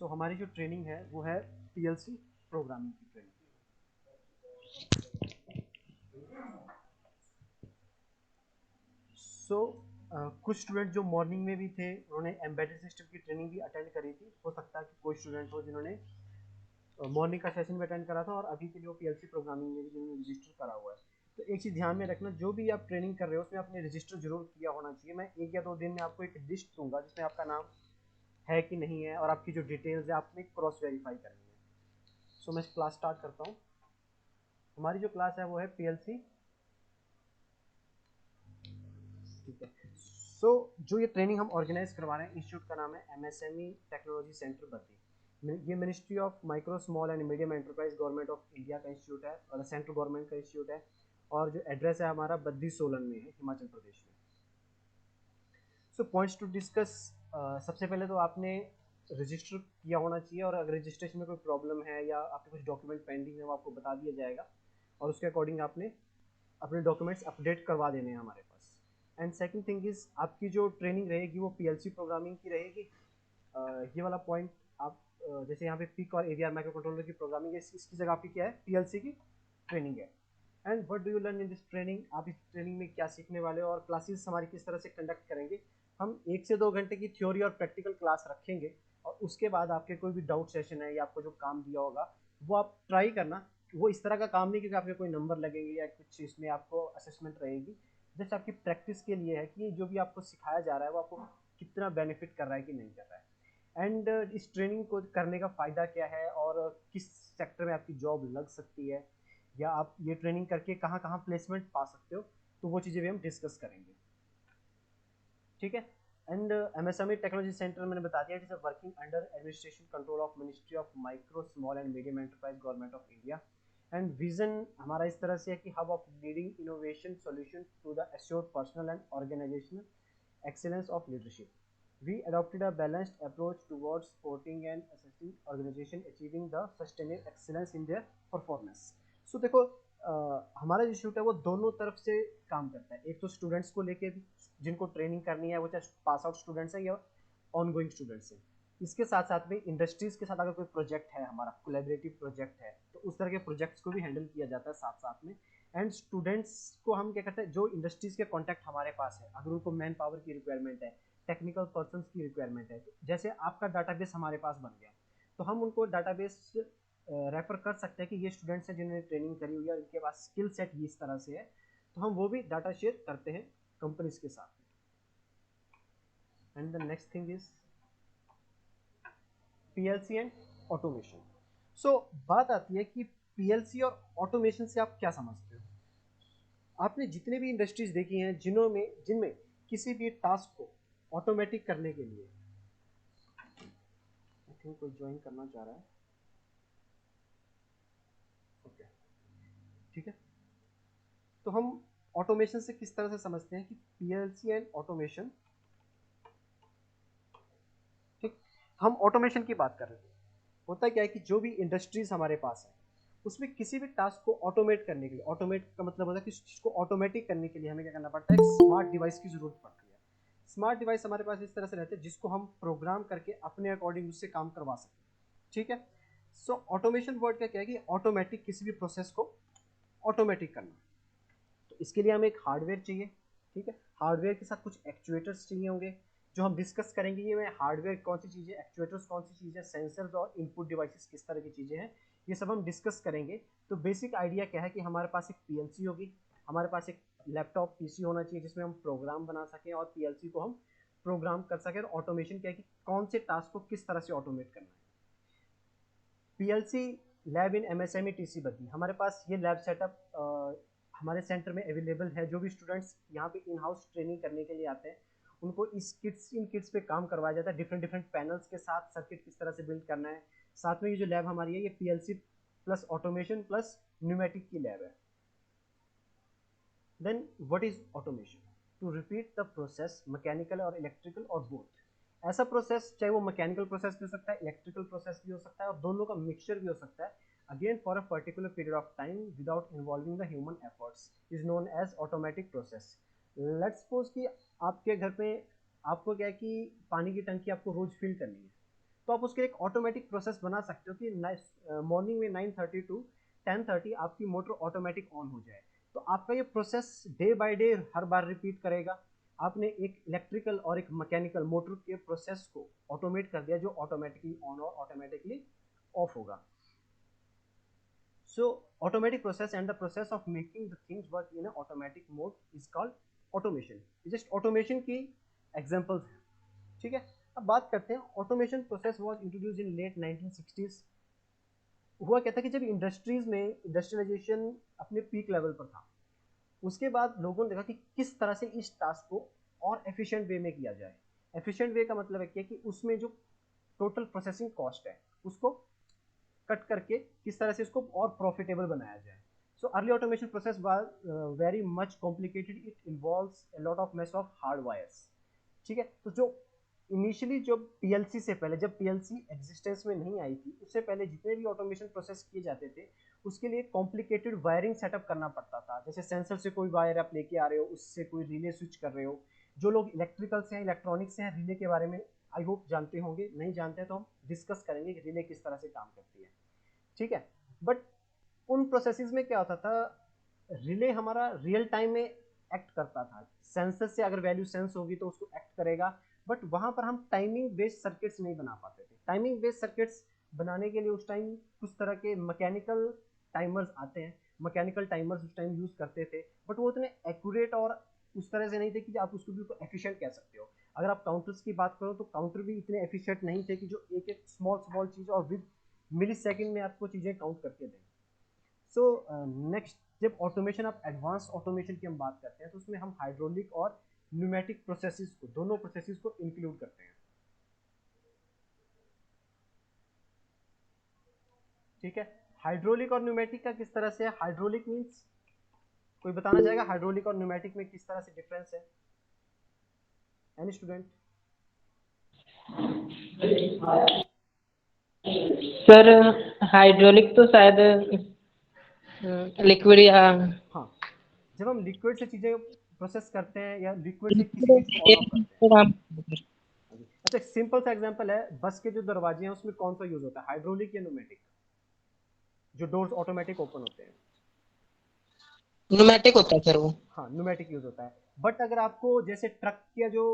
हमारी जो ट्रेनिंग है वो है पीएलसी प्रोग्रामिंग की ट्रेनिंग। सो कुछ स्टूडेंट जो मॉर्निंग में भी थे उन्होंने एम्बेडेड सिस्टम की ट्रेनिंग भी अटेंड करी थी। हो सकता है कि कोई स्टूडेंट हो जिन्होंने मॉर्निंग का सेशन भी अटेंड करा था और अभी के लिए वो पीएलसी प्रोग्रामिंग में भी जिन्होंने रजिस्टर करा हुआ है। तो एक चीज़ ध्यान में रखना, जो भी आप ट्रेनिंग कर रहे हो उसमें आपने रजिस्टर जरूर किया होना चाहिए। मैं 1 या 2 दिन में आपको एक लिस्ट दूंगा जिसमें आपका नाम है कि नहीं है और आपकी जो डिटेल्स है आपने क्रॉस वेरीफाई करनी है। मैं क्लास स्टार्ट करता हूँ। हमारी जो क्लास है वो है पीएलसी। ठीक है। जो ये ट्रेनिंग हम ऑर्गेनाइज करवा रहे हैं, इंस्टीट्यूट का नाम है एमएसएमई टेक्नोलॉजी सेंटर बद्दी। ये ministry of micro small and medium enterprise government of India का इंस्टीट्यूट है और सेंट्रल गवर्नमेंट का इंस्टीट्यूट है। और जो एड्रेस है हमारा बद्दी सोलन में है, हिमाचल प्रदेश में। Points to discuss. सबसे पहले तो आपने रजिस्टर किया होना चाहिए और अगर रजिस्ट्रेशन में कोई प्रॉब्लम है या आपके कुछ डॉक्यूमेंट पेंडिंग है वो आपको बता दिया जाएगा और उसके अकॉर्डिंग आपने अपने डॉक्यूमेंट्स अपडेट करवा देने हैं हमारे पास। एंड सेकंड थिंग इज, आपकी जो ट्रेनिंग रहेगी वो पीएलसी प्रोग्रामिंग की रहेगी। ये वाला पॉइंट आप जैसे यहाँ पे पिक और एवीआर माइक्रो कंट्रोलर की प्रोग्रामिंग है, इसकी जगह आपकी क्या है, पीएलसी की ट्रेनिंग है। And what do you learn in this training, आप इस ट्रेनिंग में क्या सीखने वाले हो और क्लासेस हमारी किस तरह से कंडक्ट करेंगे। हम 1 से 2 घंटे की थ्योरी और प्रैक्टिकल क्लास रखेंगे और उसके बाद आपके कोई भी डाउट सेशन है या आपको जो काम दिया होगा वो आप ट्राई करना। वो इस तरह का काम नहीं क्योंकि आपके कोई नंबर लगेंगे या कुछ इसमें आपको असेसमेंट रहेगी। जस्ट आपकी प्रैक्टिस के लिए है कि जो भी आपको सिखाया जा रहा है वो आपको कितना बेनिफिट कर रहा है कि नहीं कर रहा है। एंड इस ट्रेनिंग को करने का फ़ायदा क्या है और किस सेक्टर में आपकी जॉब लग सकती है या आप ये ट्रेनिंग करके कहाँ कहाँ प्लेसमेंट पा सकते हो, तो वो चीज़ें भी हम डिस्कस करेंगे। ठीक है। एंड एमएसएमई टेक्नोलॉजी सेंटर मैंने बता दिया, it is working under administration control of ministry of micro small and medium enterprise government of India. And vision हमारा इस तरह से है कि hub of leading innovation solution to the assured personal and organisational excellence of leadership. We adopted a balanced approach towards supporting and assisting organization achieving the sustained excellence in their performance. देखो हमारा जो institute है वो दोनों तरफ से काम करता है। एक तो स्टूडेंट्स को लेके भी, जिनको ट्रेनिंग करनी है वो चाहे पास आउट स्टूडेंट्स हैं या ऑन गोइंग स्टूडेंट्स हैं। इसके साथ साथ में इंडस्ट्रीज के साथ अगर कोई प्रोजेक्ट है, हमारा कोलैबोरेटिव प्रोजेक्ट है, तो उस तरह के प्रोजेक्ट्स को भी हैंडल किया जाता है साथ साथ में। एंड स्टूडेंट्स को हम क्या करते हैं, जो इंडस्ट्रीज के कॉन्टैक्ट हमारे पास है, अगर उनको मैन पावर की रिक्वायरमेंट है, टेक्निकल पर्सन की रिक्वायरमेंट है, जैसे आपका डाटाबेस हमारे पास बन गया तो हम उनको डाटाबेस रेफर कर सकते हैं कि ये स्टूडेंट्स हैं जिन्होंने ट्रेनिंग करी हुई है और इनके पास स्किल सेट ये इस तरह से है, तो हम वो भी डाटा शेयर करते हैं कंपनीज के साथ। And the next thing is PLC and automation. बात आती है कि पीएलसी और ऑटोमेशन से आप क्या समझते हो। आपने जितने भी इंडस्ट्रीज देखी हैं जिनमें किसी भी टास्क को ऑटोमेटिक करने के लिए, आई थिंक कोई ज्वाइन करना चाह रहा है। ओके, ठीक है। तो हम ऑटोमेशन से किस तरह से समझते हैं कि पीएलसी एंड ऑटोमेशन, ठीक। हम ऑटोमेशन की बात कर रहे थे। होता क्या है कि जो भी इंडस्ट्रीज हमारे पास है उसमें किसी भी टास्क को ऑटोमेट करने के लिए, ऑटोमेट का मतलब होता है कि उस चीज को ऑटोमेटिक करने के लिए हमें क्या करना पड़ता है, एक स्मार्ट डिवाइस की जरूरत पड़ती है। स्मार्ट डिवाइस हमारे पास इस तरह से रहते हैं जिसको हम प्रोग्राम करके अपने अकॉर्डिंग उससे काम करवा सकें। ठीक है। ऑटोमेशन वर्ड का क्या है कि ऑटोमेटिक, किसी भी प्रोसेस को ऑटोमेटिक करना। तो इसके लिए हमें एक हार्डवेयर चाहिए। ठीक है। हार्डवेयर के साथ कुछ एक्चुएटर्स चाहिए होंगे जो हम डिस्कस करेंगे। ये में हार्डवेयर कौन सी चीज़ है, एक्चुएटर्स कौन सी चीज़ है, सेंसर्स और इनपुट डिवाइसेस किस तरह की चीज़ें हैं, ये सब हम डिस्कस करेंगे। तो बेसिक आइडिया क्या है कि हमारे पास एक पीएलसी होगी, हमारे पास एक लैपटॉप पीसी होना चाहिए जिसमें हम प्रोग्राम बना सकें और पीएलसी को हम प्रोग्राम कर सकें। और ऑटोमेशन क्या है कि कौन से टास्क को किस तरह से ऑटोमेट करना है। PLC lab in MSME TC Baddi, हमारे पास ये लैब सेटअप हमारे सेंटर में अवेलेबल है। जो भी स्टूडेंट्स यहाँ पे इन हाउस ट्रेनिंग करने के लिए आते हैं उनको इन किट्स पे काम करवाया जाता है, डिफरेंट डिफरेंट पैनल्स के साथ सर्किट किस तरह से बिल्ड करना है। साथ में ये जो लैब हमारी है ये PLC plus automation plus pneumatic की लैब है। Then what is automation, to repeat the process mechanical और इलेक्ट्रिकल और बोथ। ऐसा प्रोसेस चाहे वो मैकेनिकल प्रोसेस भी हो सकता है, इलेक्ट्रिकल प्रोसेस भी हो सकता है और दोनों का मिक्सचर भी हो सकता है, again for a particular period of time without involving the human efforts, is known as automatic process. Let's suppose कि आपके घर पे आपको क्या है कि पानी की टंकी आपको रोज फिल करनी है। तो आप उसके लिए एक ऑटोमेटिक प्रोसेस बना सकते हो कि मॉर्निंग में 9:30 टू 10:30 आपकी मोटर ऑटोमेटिक ऑन हो जाए। तो आपका ये process day by day her bar repeat करेगा। आपने एक इलेक्ट्रिकल और एक मैकेनिकल मोटर के प्रोसेस को ऑटोमेट कर दिया, जो ऑटोमेटिकली ऑन और ऑटोमेटिकली ऑफ होगा। So automatic process and the process of making the things work in an automatic mode is called automation. Just automation की examples हैं, ठीक है। अब बात करते हैं, automation process was introduced in late 1960s। हुआ क्या था कि जब इंडस्ट्रीज में इंडस्ट्रियलाइजेशन अपने पीक लेवल पर था, उसके बाद लोगों ने देखा कि किस तरह से इस टास्क को और एफिशिएंट वे में किया जाए। एफिशिएंट वे का मतलब है कि उसमें जो टोटल प्रोसेसिंग कॉस्ट है उसको कट करके किस तरह से इसको और प्रॉफिटेबल बनाया जाए। So early automation process was very much complicated, it involves a lot of mess of hard wires, ठीक है। तो जो इनिशियली जो पीएलसी से पहले, जब पीएलसी एग्जिस्टेंस में नहीं आई थी, उससे पहले जितने भी ऑटोमेशन प्रोसेस किए जाते थे उसके लिए कॉम्प्लिकेटेड वायरिंग सेटअप करना पड़ता था। जैसे सेंसर से कोई वायर आप लेके आ रहे हो, उससे कोई रिले स्विच कर रहे हो। जो लोग इलेक्ट्रिकल से हैं, इलेक्ट्रॉनिक्स से हैं, रिले के बारे में आई होप जानते होंगे, नहीं जानते हैं तो हम डिस्कस करेंगे कि रिले किस तरह से काम करती है, ठीक है। बट उन प्रोसेसेस में क्या होता था, रिले हमारा रियल टाइम में एक्ट करता था। सेंसर से अगर वैल्यू सेंस होगी तो उसको एक्ट करेगा, बट वहां पर हम टाइमिंग बेस्ड सर्किट्स नहीं बना पाते थे। टाइमिंग बेस्ड सर्किट्स बनाने के लिए उस टाइम कुछ तरह के मैकेनिकल टाइमर्स आते हैं, मैकेनिकल टाइमर्स उस टाइम यूज करते थे, बट वो इतने एक्यूरेट और उस तरह से नहीं थे कि आप उसको बिल्कुल एफिशिएंट कह सकते हो। अगर आप काउंटर्स की बात करो तो काउंटर भी इतने एफिशिएंट नहीं थे कि जो एक एक स्मॉल स्मॉल चीज और विद मिली सेकेंड में आपको चीज़ें काउंट करके दें। सो नेक्स्ट, जब ऑटोमेशन, आप एडवांस ऑटोमेशन की हम बात करते हैं तो उसमें हम हाइड्रोलिक और न्यूमेटिक प्रोसेसेस को, दोनों प्रोसेसेस को इंक्लूड करते हैं, ठीक है। हाइड्रोलिक और न्यूमेटिक का किस तरह से है? हाइड्रोलिक मीन्स, कोई बताना चाहेगा हाइड्रोलिक और न्यूमेटिक में किस तरह से डिफरेंस है? Any student? सर हाइड्रोलिक तो शायद लिक्विड या हाँ, जब हम लिक्विड से चीज़ें प्रोसेस करते हैं या लिक्विड से किसी चीज़ को ऑन ऑफ करते हैं। अच्छा, सिंपल सा एग्जांपल है, बस के जो दरवाजे हैं उसमें कौन सा यूज होता है, हाइड्रोलिक या न्यूमेटिक? जो डोर्स ऑटोमेटिक ओपन होते हैं, न्यूमेटिक होता है सर वो। हाँ न्यूमेटिक यूज होता है। बट अगर आपको जैसे ट्रक का जो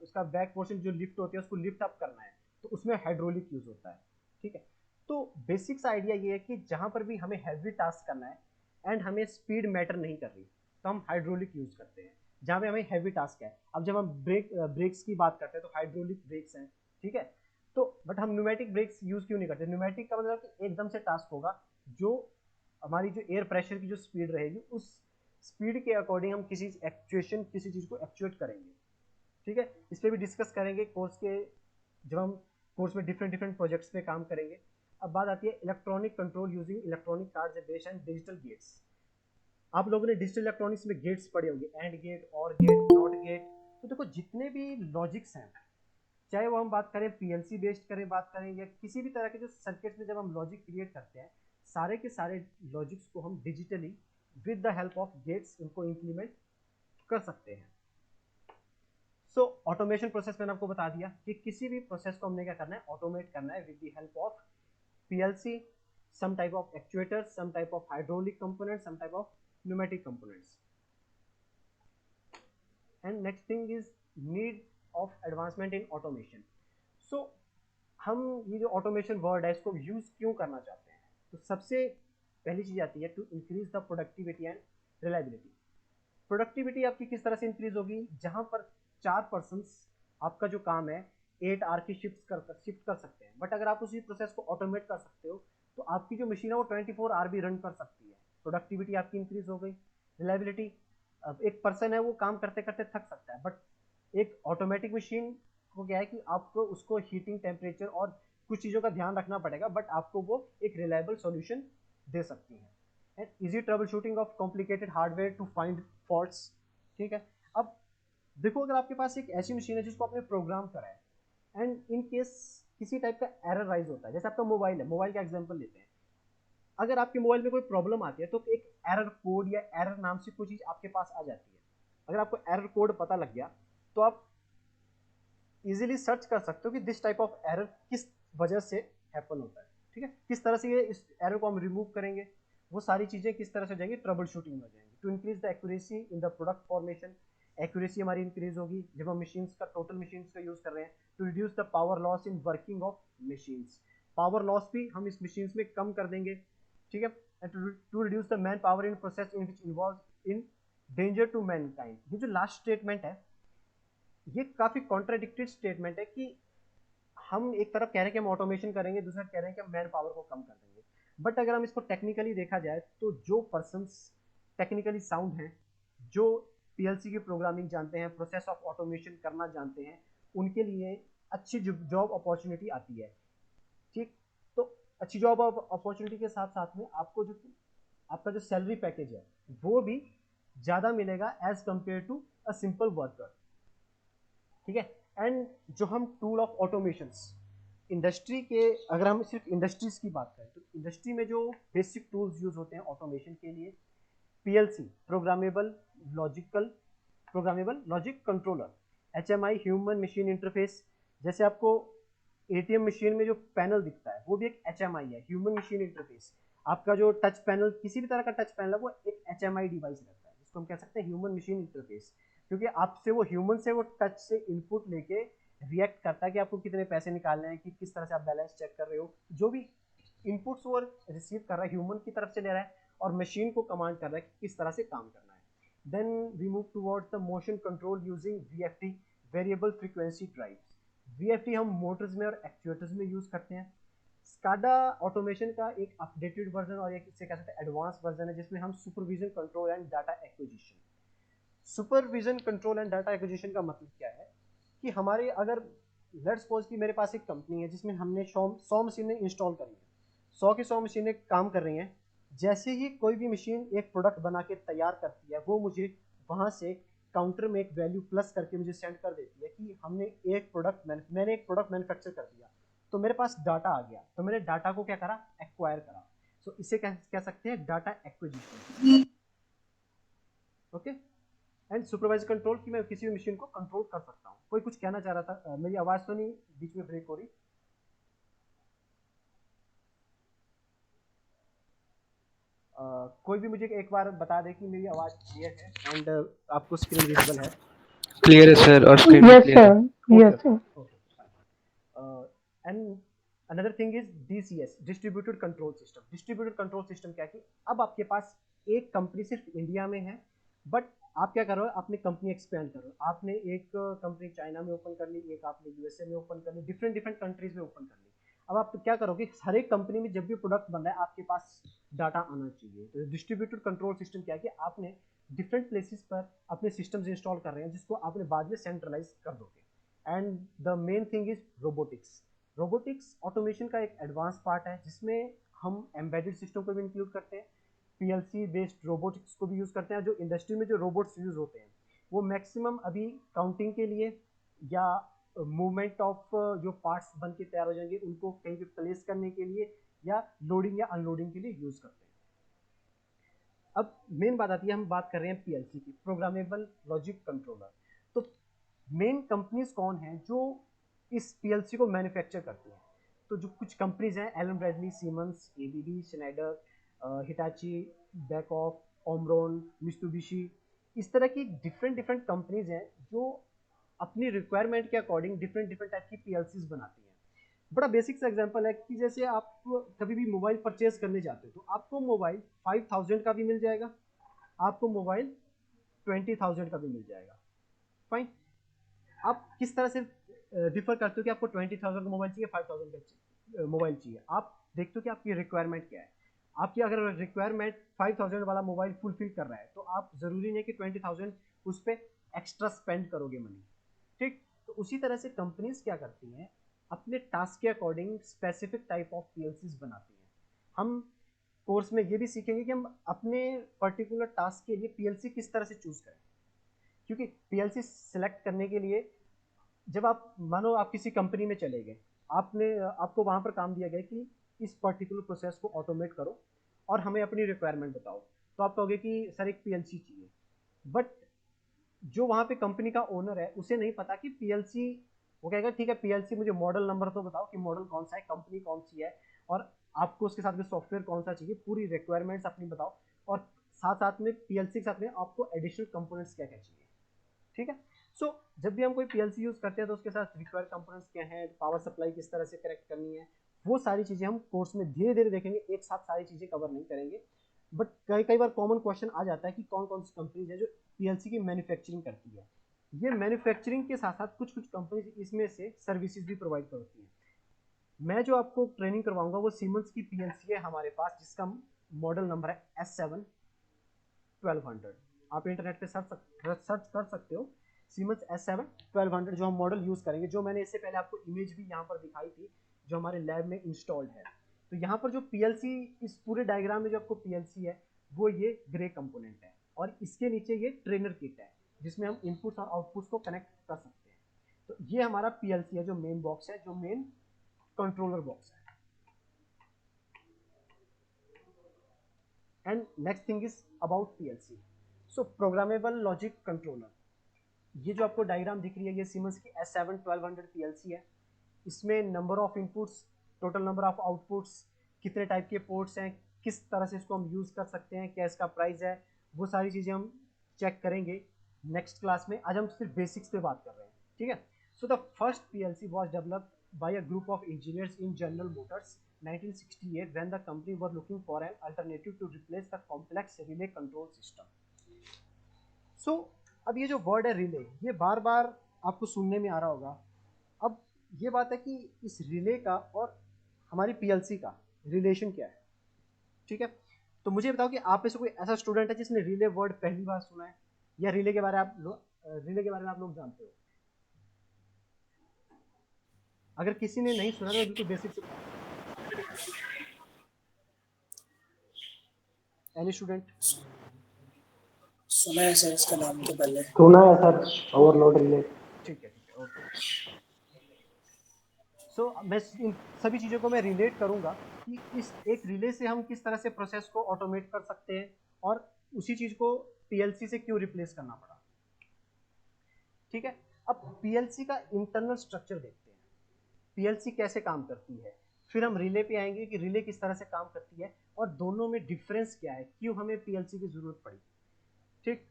उसका बैक पोर्शन जो लिफ्ट होती है उसको लिफ्ट अप करना है तो उसमें हाइड्रोलिक यूज होता है, ठीक है। तो बेसिक्स आइडिया ये है कि जहां पर भी हमें हैवी टास्क करना है एंड हमें स्पीड मैटर नहीं कर रही तो हम हाइड्रोलिक यूज करते हैं। जहां पे हमें हैवी टास्क है, अब जब हम ब्रेक्स की बात करते हैं तो हाइड्रोलिक ब्रेक्स हैं, ठीक है। तो बट हम न्यूमेटिक ब्रेक्स यूज क्यों नहीं करते? न्यूमेटिक का मतलब कि एकदम से टास्क होगा, जो हमारी जो एयर प्रेशर की जो स्पीड रहेगी उस स्पीड के अकॉर्डिंग हम किसी एक्चुएशन, किसी चीज़ को एक्चुएट करेंगे, ठीक है। इस पर भी डिस्कस करेंगे कोर्स के, जब हम कोर्स में डिफरेंट डिफरेंट प्रोजेक्ट्स पे काम करेंगे। अब बात आती है electronic control using electronic cards based and digital gates. आप लोगों ने डिजिटल इलेक्ट्रॉनिक्स में गेट्स पढ़े होंगे, and gate, or gate, not gate. तो देखो जितने भी लॉजिक्स हैं, चाहे वो हम बात करें पीएलसी बेस्ड करें, बात करें या किसी भी तरह के जो सर्किट्स में जब हम लॉजिक क्रिएट करते हैं, सारे के सारे लॉजिक्स को हम digitally with the help of gates इनको इंप्लीमेंट कर सकते हैं। सो ऑटोमेशन प्रोसेस मैंने आपको बता दिया कि किसी भी प्रोसेस को हमने क्या करना है, ऑटोमेट करना है with the help of PLC, some type of actuators, some type of hydraulic components, some type of pneumatic components. And next thing is need of advancement in automation. So हम ये जो ऑटोमेशन वर्ड है इसको use क्यों करना चाहते हैं? तो सबसे पहली चीज आती है to increase the productivity and reliability. Productivity आपकी किस तरह से इंक्रीज होगी? जहां पर 4 पर्सन आपका जो काम है 8 आवर की शिफ्ट कर सकते हैं, बट अगर आप उसी प्रोसेस को ऑटोमेट कर सकते हो तो आपकी जो मशीन है वो 24 आवर भी रन कर सकती है। प्रोडक्टिविटी आपकी इंक्रीज हो गई। रिलायबिलिटी, अब एक पर्सन है वो काम करते करते थक सकता है, बट एक ऑटोमेटिक मशीन को क्या है कि आपको उसको हीटिंग, टेम्परेचर और कुछ चीज़ों का ध्यान रखना पड़ेगा, बट आपको वो एक रिलायबल सॉल्यूशन दे सकती है। And easy troubleshooting of complicated hardware to find faults, ठीक है। अब देखो, अगर आपके पास एक ऐसी मशीन है जिसको आपने प्रोग्राम करा है एंड इन केस किसी टाइप का एरर राइज होता है, जैसे आपका मोबाइल है, मोबाइल का एग्जांपल लेते हैं। अगर आपके मोबाइल में कोई प्रॉब्लम आती है तो एक एरर कोड या एरर नाम से कोई चीज़ आपके पास आ जाती है। अगर आपको एरर कोड पता लग गया तो आप इजीली सर्च कर सकते हो कि दिस टाइप ऑफ एरर किस वजह से हैपन होता है। ठीक है, किस तरह से ये इस एरर को हम रिमूव करेंगे, वो सारी चीज़ें किस तरह से हो जाएंगी, ट्रबल शूटिंग में हो जाएंगी। To increase the accuracy in the product formation, accuracy हमारी इंक्रीज होगी जब हम मशीन्स का टोटल मशीन्स का यूज़ कर रहे हैं। To reduce the power loss in working of machines, power loss भी हम इस मशीन्स में कम कर देंगे। ठीक है, and to reduce the manpower in process in which involve in danger to mankind. ये जो लास्ट स्टेटमेंट है ये काफ़ी कॉन्ट्राडिक्टेड स्टेटमेंट है कि हम एक तरफ कह रहे हैं कि हम ऑटोमेशन करेंगे, दूसरा कह रहे हैं कि हम मैन पावर को कम कर देंगे। बट अगर हम इसको टेक्निकली देखा जाए तो जो पर्सन्स टेक्निकली साउंड हैं, जो पीएलसी की प्रोग्रामिंग जानते हैं, प्रोसेस ऑफ ऑटोमेशन करना जानते हैं, उनके लिए अच्छी जॉब अपॉर्चुनिटी आती है। ठीक, तो अच्छी जॉब अपॉर्चुनिटी के साथ साथ में आपको जो आपका जो सैलरी पैकेज है वो भी ज़्यादा मिलेगा as compare to a simple worker. ठीक है, एंड जो हम टूल ऑफ ऑटोमेशंस इंडस्ट्री के, अगर हम सिर्फ इंडस्ट्रीज की बात करें तो इंडस्ट्री में जो बेसिक टूल्स यूज होते हैं ऑटोमेशन के लिए, PLC programmable logic controller, HMI human machine interface. जैसे आपको एटीएम मशीन में जो पैनल दिखता है वो भी एक एचएमआई है, ह्यूमन मशीन इंटरफेस। आपका जो टच पैनल, किसी भी तरह का टच पैनल है, वो एक एचएमआई डिवाइस रहता है जिसको हम कह सकते हैं ह्यूमन मशीन इंटरफेस, क्योंकि आपसे वो ह्यूमन से वो टच से इनपुट लेके रिएक्ट करता है कि आपको कितने पैसे निकालने हैं, कि किस तरह से आप बैलेंस चेक कर रहे हो। जो भी इनपुट्स वो रिसीव कर रहा है ह्यूमन की तरफ से ले रहा है और मशीन को कमांड कर रहा है कि किस तरह से काम करना है। Then we move towards the motion control using VFT, variable frequency drives. VFT हम मोटर्स में और एक्चुएटर्स में यूज करते हैं। स्काडा ऑटोमेशन का एक अपडेटेड वर्जन और एक इसे कह सकते हैं एडवांस वर्जन है, जिसमें हम supervision control and data acquisition. Supervision control and data acquisition का मतलब क्या है कि हमारे, अगर लेट्स सपोज कि मेरे पास एक कंपनी है जिसमें हमने 100 मशीनें इंस्टॉल करी हैं, 100 मशीनें काम कर रही हैं। जैसे ही कोई भी मशीन एक प्रोडक्ट बना के तैयार करती है, वो मुझे वहाँ से काउंटर में एक वैल्यू प्लस करके मुझे सेंड कर देती है कि मैंने एक प्रोडक्ट मैन्युफैक्चर कर दिया। तो मेरे पास डाटा आ गया, तो मैंने डाटा को क्या करा, एक्वायर करा। सो इसे कह सकते हैं data acquisition. Okay, and supervise control कि मैं किसी भी मशीन को कंट्रोल कर सकता हूँ। कोई कुछ कहना चाह रहा था, मेरी आवाज़ तो नहीं बीच में ब्रेक हो रही? कोई भी मुझे एक बार बता दे कि मेरी आवाज़ क्लियर है एंड आपको स्क्रीन विजिबल है। क्लियर है सर, और स्क्रीन भी क्लियर है। Yes, sir. And another thing is DCS, distributed control system. Distributed control system क्या है कि अब आपके पास एक कंपनी सिर्फ इंडिया में है, बट आप क्या कर रहे हो, आपने कंपनी एक्सपेंड कर रहे हो। आपने एक कंपनी चाइना में ओपन कर ली, एक आपने यूएसए में ओपन कर ली, डिफरेंट डिफरेंट कंट्रीज में ओपन कर ली। अब आप क्या करोगे, हर एक कंपनी में जब भी प्रोडक्ट बन रहा है आपके पास डाटा आना चाहिए। तो डिस्ट्रीब्यूटेड कंट्रोल सिस्टम क्या है कि आपने डिफरेंट प्लेसेस पर अपने सिस्टम्स इंस्टॉल कर रहे हैं, जिसको आपने बाद में सेंट्रलाइज कर दोगे। And the main thing is robotics. Robotics automation का एक एडवांस पार्ट है, जिसमें हम एम्बेडेड सिस्टम को भी इंक्लूड करते हैं, पीएलसी बेस्ड रोबोटिक्स को भी यूज़ करते हैं। जो इंडस्ट्री में जो रोबोट्स यूज़ होते हैं वो मैक्सिमम अभी काउंटिंग के लिए या मूवमेंट ऑफ जो पार्ट्स बन के तैयार हो जाएंगे उनको कहीं पे प्लेस करने के लिए या लोडिंग या अनलोडिंग के लिए यूज़ करते हैं। अब मेन बात आती है, हम बात कर रहे हैं पीएलसी की, प्रोग्रामेबल लॉजिक कंट्रोलर। तो मेन कंपनीज कौन हैं जो इस पीएलसी को मैन्युफैक्चर करती हैं? तो जो कुछ कंपनीज हैं, Allen Bradley, Siemens, ABB, Schneider, Hitachi, Beckhoff, Omron, Mitsubishi, इस तरह की डिफरेंट डिफरेंट कंपनीज हैं जो अपनी रिक्वायरमेंट के अकॉर्डिंग डिफरेंट डिफरेंट टाइप की पीएलसीज बनाती हैं। बड़ा बेसिक सा एग्जांपल है कि जैसे आप कभी भी मोबाइल परचेज करने जाते हो तो आपको मोबाइल 5000 का भी मिल जाएगा, आपको मोबाइल 20,000 का भी मिल जाएगा। फाइन, आप किस तरह से डिफर करते हो कि आपको 20,000 का मोबाइल चाहिए, 5,000 का मोबाइल चाहिए? आप देखते हो कि आपकी रिक्वायरमेंट क्या है। आपकी अगर रिक्वायरमेंट 5,000 वाला मोबाइल फुलफिल कर रहा है तो आप ज़रूरी नहीं कि 20,000 उस पर एक्स्ट्रा स्पेंड करोगे मनी। ठीक, तो उसी तरह से कंपनीज क्या करती हैं, अपने टास्क के अकॉर्डिंग स्पेसिफिक टाइप ऑफ पीएलसीज बनाती हैं। हम कोर्स में ये भी सीखेंगे कि हम अपने पर्टिकुलर टास्क के लिए पीएलसी किस तरह से चूज करें, क्योंकि पीएलसी सिलेक्ट करने के लिए जब आप मानो आप किसी कंपनी में चले गए, आपको वहाँ पर काम दिया गया कि इस पर्टिकुलर प्रोसेस को ऑटोमेट करो और हमें अपनी रिक्वायरमेंट बताओ, तो आप कहोगे कि सर एक पीएलसी चाहिए। बट जो वहाँ पे कंपनी का ओनर है उसे नहीं पता कि पीएलसी वो कहेगा ठीक है पीएलसी मुझे मॉडल नंबर तो बताओ कि मॉडल कौन सा है, कंपनी कौन सी है, और आपको उसके साथ में सॉफ्टवेयर कौन सा चाहिए, पूरी रिक्वायरमेंट्स अपनी बताओ, और साथ साथ में पीएलसी के साथ में आपको एडिशनल कंपोनेंट्स क्या क्या चाहिए। ठीक है। सो जब भी हम कोई पीएलसी यूज करते हैं तो उसके साथ रिक्वायर्ड कंपोनेंट्स क्या हैं, पावर सप्लाई किस तरह से कनेक्ट करनी है, वो सारी चीजें हम कोर्स में धीरे धीरे देखेंगे, एक साथ सारी चीजें कवर नहीं करेंगे। बट कई कई बार कॉमन क्वेश्चन आ जाता है कि कौन कौन सी कंपनीज है जो पीएलसी की मैन्युफैक्चरिंग करती है। ये मैन्युफैक्चरिंग के साथ साथ कुछ कुछ कंपनीज इसमें से सर्विसेज भी प्रोवाइड करती है। मैं जो आपको ट्रेनिंग करवाऊंगा वो सीमेंस की पीएलसी है हमारे पास, जिसका मॉडल नंबर है S7-1200। आप इंटरनेट पे सर्च कर सकते हो सीमेंस S7-1200 जो हम मॉडल यूज करेंगे, जो मैंने इससे पहले आपको इमेज भी यहाँ पर दिखाई थी जो हमारे लैब में इंस्टॉल्ड है। तो यहाँ पर जो पीएलसी, इस पूरे डायग्राम में जो आपको पीएलसी है वो ये ग्रे कंपोनेंट है, और इसके नीचे ये ट्रेनर किट है जिसमें हम इनपुट्स और आउटपुट्स को कनेक्ट कर सकते हैं। तो ये हमारा पीएलसी है जो मेन बॉक्स है, जो मेन कंट्रोलर बॉक्स है। And next thing is about PLC. So programmable logic controller, ये जो आपको डायग्राम दिख रही है ये सीमेंस की S7-1200 पीएलसी है। इसमें number of inputs, total number of outputs, कितने टाइप के पोर्ट्स हैं, किस तरह से इसको हम यूज़ कर सकते हैं, क्या इसका प्राइस है, वो सारी चीज़ें हम चेक करेंगे नेक्स्ट क्लास में। आज हम सिर्फ बेसिक्स पे बात कर रहे हैं। ठीक है। So the first PLC was developed by a group of engineers in general Motors 1968 when the company were looking for an alternative to replace the complex relay control system. So अब ये जो वर्ड है relay, ये बार बार आपको सुनने में आ रहा होगा। अब ये बात है कि इस रिले का और हमारी पीएलसी का रिलेशन क्या है। ठीक है। तो मुझे बताओ कि आप में से कोई ऐसा स्टूडेंट है जिसने रिले वर्ड पहली बार सुना है, या रिले के बारे में आप लोग जानते हो? अगर किसी ने नहीं सुना तो बिल्कुल बेसिक से बताओ। Any student? सुना है सर इसका नाम तो पहले। सुना है सर, ओवरलोड रिले। ठीक है, ओके। सो मैं इन सभी चीज़ों को मैं रिलेट करूंगा कि इस एक रिले से हम किस तरह से प्रोसेस को ऑटोमेट कर सकते हैं, और उसी चीज़ को पीएलसी से क्यों रिप्लेस करना पड़ा। ठीक है। अब पीएलसी का इंटरनल स्ट्रक्चर देखते हैं, पीएलसी कैसे काम करती है, फिर हम रिले पे आएंगे कि रिले किस तरह से काम करती है और दोनों में डिफरेंस क्या है, क्यों हमें पीएलसी की जरूरत पड़ी। ठीक।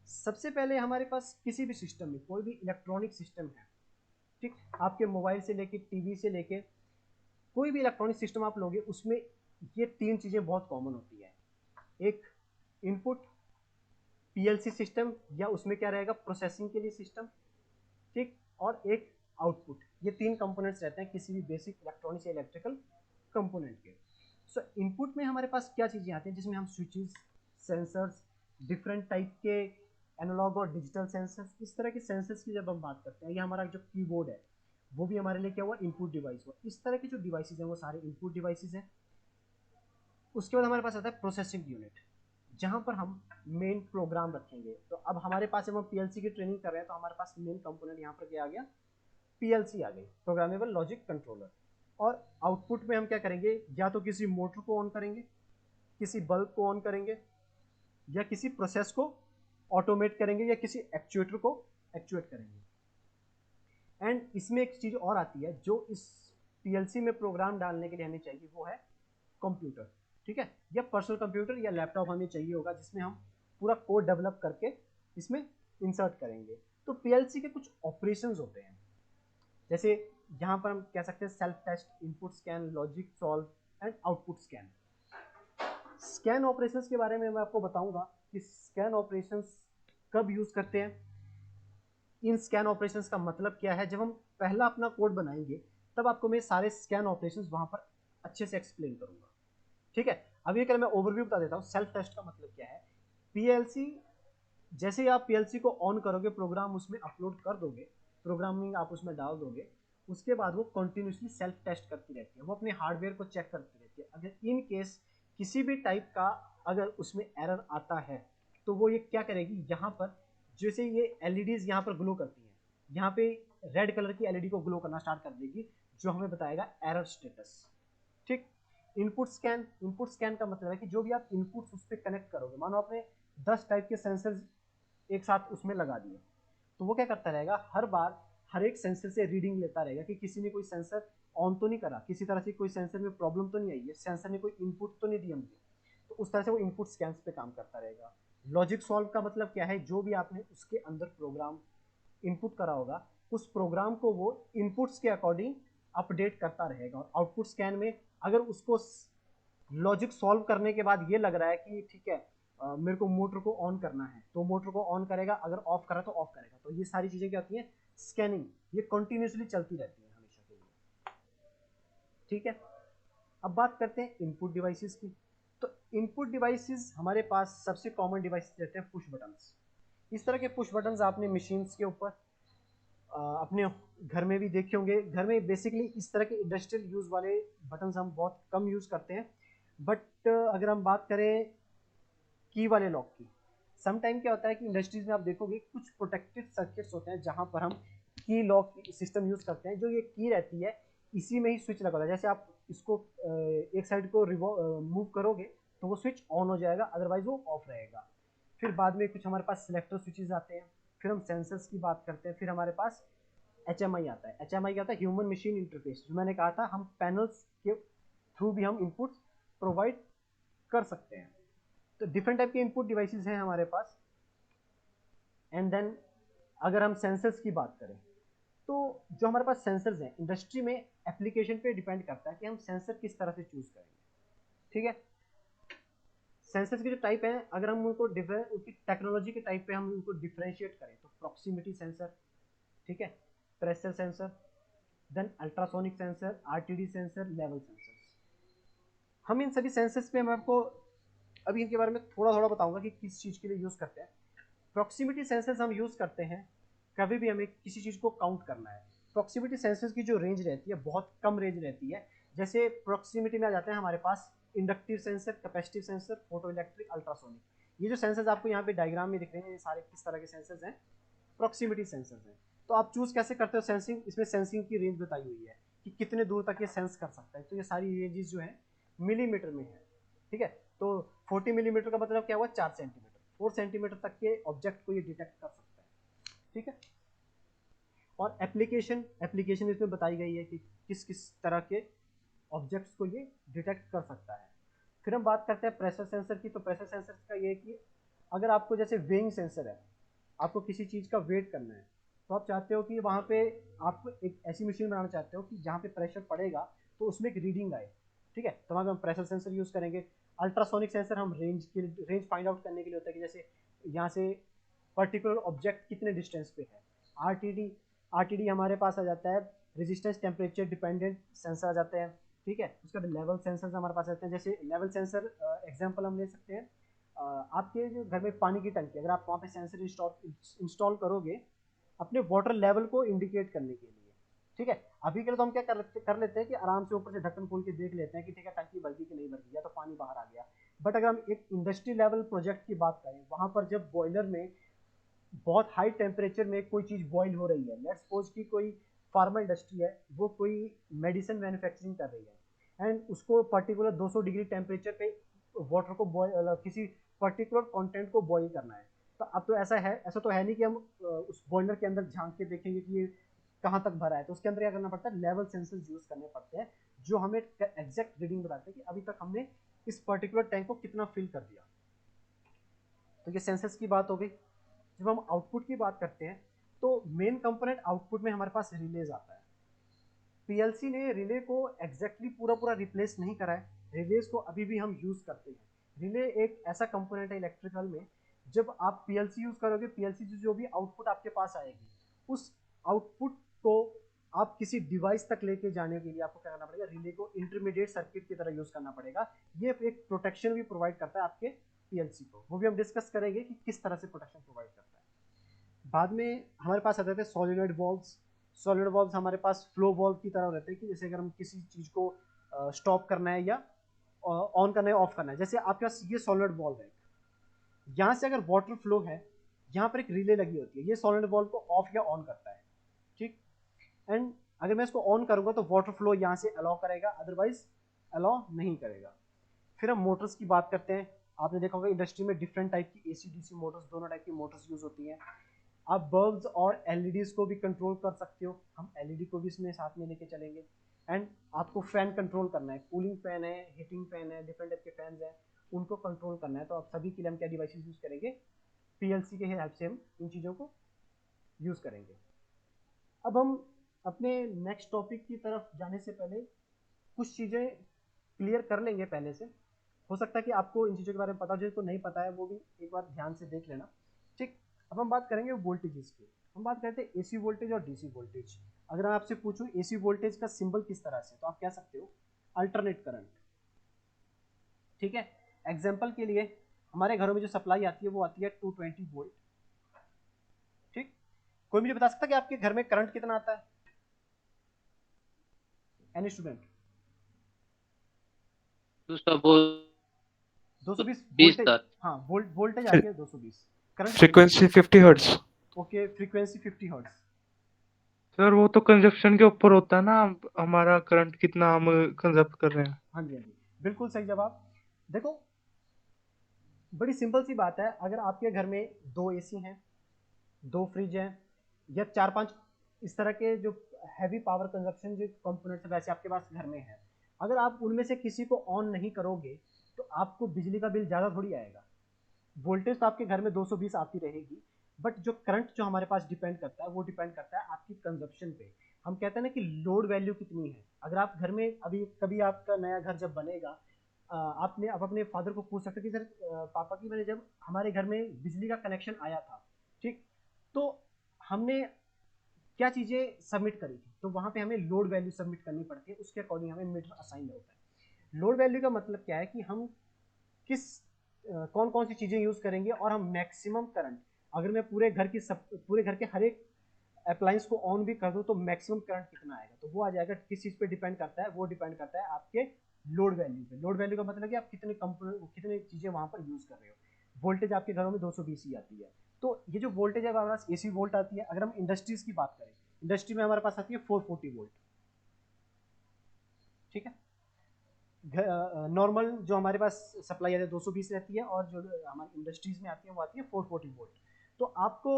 सबसे पहले हमारे पास किसी भी सिस्टम में, कोई भी इलेक्ट्रॉनिक सिस्टम है, ठीक, आपके मोबाइल से लेके टीवी से लेके कोई भी इलेक्ट्रॉनिक सिस्टम आप लोगे, उसमें ये तीन चीज़ें बहुत कॉमन होती है। एक इनपुट पीएलसी सिस्टम, या उसमें क्या रहेगा प्रोसेसिंग के लिए सिस्टम, ठीक, और एक आउटपुट। ये तीन कंपोनेंट्स रहते हैं किसी भी बेसिक इलेक्ट्रॉनिक्स या इलेक्ट्रिकल कंपोनेंट के। सो इनपुट में हमारे पास क्या चीज़ें आती हैं, जिसमें हम स्विचेस, सेंसर्स, डिफरेंट टाइप के एनालॉग और डिजिटल सेंसर्स, इस तरह के सेंसर्स की जब हम बात करते हैं, या हमारा जो कीबोर्ड है वो भी हमारे लिए क्या हुआ, इनपुट डिवाइस हुआ। इस तरह के जो डिवाइसेज हैं वो सारे इनपुट डिवाइसेज हैं। उसके बाद हमारे पास आता है प्रोसेसिंग यूनिट, जहाँ पर हम मेन प्रोग्राम रखेंगे। तो अब हमारे पास जब हम पीएलसी की ट्रेनिंग कर रहे हैं तो हमारे पास मेन कंपोनेंट यहाँ पर क्या आ गया, पीएलसी आ गई, प्रोग्रामेबल लॉजिक कंट्रोलर। और आउटपुट में हम क्या करेंगे, या तो किसी मोटर को ऑन करेंगे, किसी बल्ब को ऑन करेंगे, या किसी प्रोसेस को ऑटोमेट करेंगे, या किसी एक्चुएटर को एक्चुएट करेंगे। एंड इसमें एक चीज़ और आती है जो इस पीएलसी में प्रोग्राम डालने के लिए हमें चाहिए, वो है कंप्यूटर। ठीक है, या पर्सनल कंप्यूटर या लैपटॉप हमें चाहिए होगा, जिसमें हम पूरा कोड डेवलप करके इसमें इंसर्ट करेंगे। तो पीएलसी के कुछ ऑपरेशंस होते हैं, जैसे यहाँ पर हम कह सकते हैं self test, input scan, logic solve and output scan. Scan operations के बारे में मैं आपको बताऊंगा कि स्कैन ऑपरेशंस कब यूज करते हैं, इन स्कैन ऑपरेशंस का मतलब क्या है। जब हम पहला अपना कोड बनाएंगे तब आपको मैं सारे स्कैन ऑपरेशंस वहां पर अच्छे से एक्सप्लेन करूंगा। ठीक है, अभी मैं ओवरव्यू बता देता हूँ। सेल्फ टेस्ट का मतलब क्या है, पीएलसी जैसे ही आप पीएलसी को ऑन करोगे, प्रोग्राम उसमें अपलोड कर दोगे, प्रोग्रामिंग आप उसमें डाल दोगे, उसके बाद वो कंटिन्यूसली सेल्फ टेस्ट करती रहती है, वो अपने हार्डवेयर को चेक करती रहती है। अगर इन केस किसी भी टाइप का अगर उसमें एरर आता है तो वो ये क्या करेगी, यहाँ पर जैसे ये एलईडीज यहाँ पर ग्लो करती हैं, यहाँ पे रेड कलर की एलईडी को ग्लो करना स्टार्ट कर देगी, जो हमें बताएगा एरर स्टेटस। ठीक। इनपुट स्कैन, इनपुट स्कैन का मतलब है कि जो भी आप इनपुट्स उस पर कनेक्ट करोगे, मानो आपने 10 टाइप के सेंसर्स एक साथ उसमें लगा दिए, तो वो क्या करता रहेगा, हर बार हर एक सेंसर से रीडिंग लेता रहेगा कि किसी ने कोई सेंसर ऑन तो नहीं करा, किसी तरह से कोई सेंसर में प्रॉब्लम तो नहीं आई है, सेंसर ने कोई इनपुट तो नहीं दिया मुझे, तो उस तरह से वो इनपुट स्कैन्स पे काम करता रहेगा। लॉजिक सॉल्व का मतलब क्या है, जो भी आपने उसके अंदर प्रोग्राम इनपुट करा होगा उस प्रोग्राम को वो इनपुट्स के अकॉर्डिंग अपडेट करता रहेगा। और आउटपुट स्कैन में अगर उसको लॉजिक सॉल्व करने के बाद ये लग रहा है कि ठीक है मेरे को मोटर को ऑन करना है, तो मोटर को ऑन करेगा, अगर ऑफ करा तो ऑफ करेगा। तो ये सारी चीजें क्या होती हैं, स्कैनिंग, ये कंटिन्यूसली चलती रहती है हमेशा के लिए। ठीक है, अब बात करते हैं इनपुट डिवाइसेस की। तो इनपुट डिवाइसेस हमारे पास सबसे कॉमन डिवाइसेस रहते हैं पुश बटन्स। इस तरह के पुश बटन्स आपने मशीन्स के ऊपर अपने घर में भी देखे होंगे। घर में बेसिकली इस तरह के इंडस्ट्रियल यूज वाले बटन्स हम बहुत कम यूज करते हैं, बट अगर हम बात करें की वाले लॉक की, सम टाइम क्या होता है कि इंडस्ट्रीज में आप देखोगे कुछ प्रोटेक्टेड सर्किट्स होते हैं जहां पर हम की लॉक सिस्टम यूज करते हैं। जो ये की रहती है इसी में ही स्विच लगा होता है, जैसे आप इसको एक साइड को मूव करोगे तो वो स्विच ऑन हो जाएगा, अदरवाइज वो ऑफ रहेगा। फिर बाद में कुछ हमारे पास सिलेक्टर स्विचेस आते हैं, फिर हम सेंसर्स की बात करते हैं, फिर हमारे पास HMI आता है। HMI क्या होता है, ह्यूमन मशीन इंटरफेस। जो मैंने कहा था हम पैनल्स के थ्रू भी हम इनपुट प्रोवाइड कर सकते हैं। तो डिफरेंट टाइप के इनपुट डिवाइसेस हैं हमारे पास। एंड देन अगर हम सेंसर्स की बात करें तो जो हमारे पास सेंसर्स हैं इंडस्ट्री में एप्लीकेशन पे डिपेंड करता है कि हम सेंसर किस तरह से चूज करेंगे। ठीक है, सेंसर्स के जो टाइप हैं अगर हम उनको उनकी टेक्नोलॉजी के टाइप पे हम उनको डिफरेंशिएट करें तो प्रॉक्सिमिटी सेंसर, ठीक है, pressure sensor, then ultrasonic sensor, RTD sensor, level sensors. हम इन सभी सेंसर्स पे मैं आपको अभी इनके बारे में थोड़ा थोड़ा बताऊंगा कि किस चीज़ के लिए यूज़ करते हैं। प्रॉक्सिमिटी सेंसर्स हम यूज़ करते हैं कभी भी हमें किसी चीज़ को काउंट करना है। प्रॉक्सिमिटी सेंसर्स की जो रेंज रहती है बहुत कम रेंज रहती है। जैसे प्रॉक्सिमिटी में आ जाते हैं हमारे पास inductive sensor, capacitive sensor, photo electric, ultrasonic. ये जो सेंसर्स आपको यहाँ पे डायग्राम में दिख रहे हैं ये सारे किस तरह के सेंसर्स हैं, प्रॉक्सिमिटी सेंसर्स हैं। तो आप चूज कैसे करते हो सेंसिंग, इसमें सेंसिंग की रेंज बताई हुई है कि कितने दूर तक ये सेंस कर सकता है। तो ये सारी रेंजेस जो है मिलीमीटर में है। ठीक है, तो 40 मिलीमीटर का मतलब क्या हुआ, 4 सेंटीमीटर, 4 सेंटीमीटर तक के ऑब्जेक्ट को ये डिटेक्ट कर सकता है। ठीक है, और एप्लीकेशन इसमें बताई गई है कि किस किस तरह के ऑब्जेक्ट्स को ये डिटेक्ट कर सकता है। फिर हम बात करते हैं प्रेशर सेंसर की। तो प्रेशर सेंसर का ये है कि अगर आपको जैसे वेइंग सेंसर है, आपको किसी चीज़ का वेट करना है, तो आप चाहते हो कि वहाँ पे आप एक ऐसी मशीन बनाना चाहते हो कि जहाँ पे प्रेशर पड़ेगा तो उसमें एक रीडिंग आए। ठीक है, तो वहाँ हम प्रेशर सेंसर यूज़ करेंगे। अल्ट्रासोनिक सेंसर हम रेंज फाइंड आउट करने के लिए होता है कि जैसे यहाँ से पर्टिकुलर ऑब्जेक्ट कितने डिस्टेंस पे है। आरटीडी हमारे पास आ जाता है, रेजिस्टेंस टेम्परेचर डिपेंडेंट सेंसर आ जाते हैं। ठीक है, उसके बाद लेवल सेंसर हमारे पास आते हैं। जैसे लेवल सेंसर एग्जांपल हम ले सकते हैं, आपके जो घर में पानी की टंकी, अगर आप वहाँ पे सेंसर इंस्टॉल करोगे अपने वाटर लेवल को इंडिकेट करने के लिए। ठीक है, अभी के लिए तो हम क्या कर लेते हैं कि आराम से ऊपर से ढक्कन खोल के देख लेते हैं कि ठीक है टंकी भर गई कि नहीं भर गई, या तो पानी बाहर आ गया। बट अगर हम एक इंडस्ट्री लेवल प्रोजेक्ट की बात करें, वहाँ पर जब बॉयलर में बहुत हाई टेम्परेचर में कोई चीज़ बॉयल हो रही है, लेट्स सपोज कि कोई फार्मा इंडस्ट्री है, वो कोई मेडिसिन मैन्युफैक्चरिंग कर रही है एंड उसको पर्टिकुलर 200 डिग्री टेम्परेचर पे वाटर को बॉयल, किसी पर्टिकुलर कंटेंट को बॉयल करना है। तो अब तो ऐसा तो है नहीं कि हम उस बॉयलर के अंदर झांक के देखेंगे कि ये कहाँ तक भरा है। तो उसके अंदर क्या करना पड़ता है, लेवल सेंसर्स यूज करने पड़ते हैं जो हमें एग्जैक्ट रीडिंग बताते हैं कि अभी तक हमने इस पर्टिकुलर टैंक को कितना फिल कर दिया। तो ये सेंसर्स की बात हो गई। जब हम आउटपुट की बात करते हैं तो मेन कंपोनेंट आउटपुट में हमारे पास रिलेज आता है। पीएलसी ने रिले को एग्जैक्टली पूरा रिप्लेस नहीं करा है, रिलेज को अभी भी हम यूज करते हैं। रिले एक ऐसा कंपोनेंट है इलेक्ट्रिकल में, जब आप पीएलसी यूज करोगे, पीएलसी जो भी आउटपुट आपके पास आएगी उस आउटपुट को आप किसी डिवाइस तक लेके जाने के लिए आपको क्या करना पड़ेगा, रिले को इंटरमीडिएट सर्किट की तरह यूज करना पड़ेगा। ये एक प्रोटेक्शन भी प्रोवाइड करता है आपके पीएलसी को, वो भी हम डिस्कस करेंगे कि किस तरह से प्रोटेक्शन प्रोवाइड करता है। बाद में हमारे पास आते थे सॉलिनॉइड वॉल्व्स। सॉलिड वॉल्व्स हमारे पास फ्लो वॉल्व की तरह रहते हैं कि जैसे अगर हम किसी चीज़ को स्टॉप करना है या ऑन करना है, ऑफ करना है। जैसे आपके पास ये सॉलिड वॉल्व है, यहाँ से अगर वाटर फ्लो है, यहाँ पर एक रिले लगी होती है, ये सॉलिड वॉल्व को ऑफ या ऑन करता है। ठीक, एंड अगर मैं इसको ऑन करूंगा तो वाटर फ्लो यहाँ से अलाउ करेगा, अदरवाइज अलाउ नहीं करेगा। फिर हम मोटर्स की बात करते हैं। आपने देखा होगा इंडस्ट्री में डिफरेंट टाइप की AC DC मोटर्स, दोनों टाइप की मोटर्स यूज होती हैं। आप बल्ब्स और एलईडीज को भी कंट्रोल कर सकते हो, हम एलईडी को भी इसमें साथ में लेके चलेंगे। एंड आपको फैन कंट्रोल करना है, कूलिंग फैन है, हीटिंग फैन है, डिफरेंट टाइप के फैंस हैं, उनको कंट्रोल करना है। तो आप सभी के लिए हम क्या डिवाइसेस यूज़ करेंगे, पीएलसी के हेल्प से हम इन चीज़ों को यूज़ करेंगे। अब हम अपने नेक्स्ट टॉपिक की तरफ जाने से पहले कुछ चीज़ें क्लियर कर लेंगे पहले से। हो सकता है कि आपको इन चीज़ों के बारे में पता हो, जिसको नहीं पता है वो भी एक बार ध्यान से देख लेना। ठीक, अब हम बात करेंगे वोल्टेजेस की। हम बात करते हैं एसी वोल्टेज और डीसी वोल्टेज। अगर मैं आपसे पूछूं एसी वोल्टेज का सिंबल किस तरह से, तो आप कह सकते हो अल्टरनेट करंट। ठीक है, एग्जाम्पल के लिए हमारे घरों में जो सप्लाई आती है वो आती है 220 वोल्ट। ठीक, कोई मुझे बता सकता है कि आपके घर में करंट कितना आता है? Any student? 220 20 वोल्टेज। सर। हाँ, वोल्टेज आती है 220। करंट कितना? Frequency 50 hertz. Okay, frequency 50 hertz. Sir वो तो कंजप्शन के ऊपर होता है ना, हमारा करंट कितना हम कंजप्ट कर रहे हैं। हाँ जी, हाँ जी, बिल्कुल सही जवाब। देखो, बड़ी सिंपल सी बात है, अगर आपके घर में 2 एसी हैं, 2 फ्रिज हैं, या 4-5 इस तरह के जो हैवी पावर कंजप्शन जो कंपोनेंट्स वैसे आपके पास घर में है, अगर आप उनमें से किसी को ऑन नहीं करोगे तो आपको बिजली का बिल ज़्यादा थोड़ी आएगा। वोल्टेज तो आपके घर में 220 आती रहेगी, बट जो करंट जो हमारे पास डिपेंड करता है वो डिपेंड करता है आपकी कंजप्शन पे। हम कहते हैं ना कि लोड वैल्यू कितनी है। अगर आप घर में अभी कभी आपका नया घर जब बनेगा, आपने आप अपने फादर को पूछ सकते हो कि सर पापा की मैंने जब हमारे घर में बिजली का कनेक्शन आया था, ठीक, तो हमने क्या चीज़ें सबमिट करी थी, तो वहाँ पे हमें लोड वैल्यू सबमिट करनी पड़ती है, उसके अकॉर्डिंग हमें मीटर असाइन होता है। लोड वैल्यू का मतलब क्या है कि हम किस कौन कौन सी चीज़ें यूज़ करेंगे और हम मैक्सिमम करंट, अगर मैं पूरे घर के हर एक अप्लायंस को ऑन भी कर दूं तो मैक्सिमम करंट कितना आएगा, तो वो आ जाएगा। किस चीज़ पे डिपेंड करता है, वो डिपेंड करता है आपके लोड वैल्यू पे। लोड वैल्यू का मतलब है कि आप कितने चीज़ें वहाँ पर यूज़ कर रहे हो। वोल्टेज आपके घरों में 220 ही आती है, तो ये जो वोल्टेज है हमारे पास एसी वोल्ट आती है। अगर हम इंडस्ट्रीज की बात करें, इंडस्ट्री में हमारे पास आती है 440 वोल्ट। ठीक है, नॉर्मल जो हमारे पास सप्लाई आती है 220 रहती है, और जो हमारी इंडस्ट्रीज में आती है वो आती है 440 वोल्ट। तो आपको,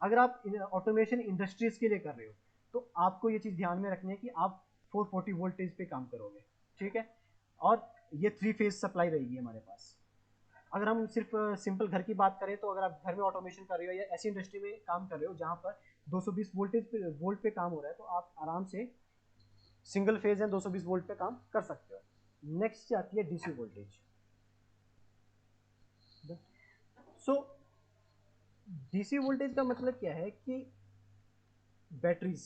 अगर आप ऑटोमेशन इंडस्ट्रीज के लिए कर रहे हो, तो आपको ये चीज़ ध्यान में रखनी है कि आप 440 वोल्टेज पे काम करोगे। ठीक है, और ये 3 फेज सप्लाई रहेगी हमारे पास। अगर हम सिर्फ सिंपल घर की बात करें, तो अगर आप घर में ऑटोमेशन कर रहे हो या ऐसी इंडस्ट्री में काम कर रहे हो जहाँ पर 220 वोल्ट पे काम हो रहा है, तो आप आराम से सिंगल फेज है 220 वोल्ट पे काम कर सकते हो। नेक्स्ट आती है डीसी वोल्टेज। सो डीसी वोल्टेज का मतलब क्या है कि बैटरीज।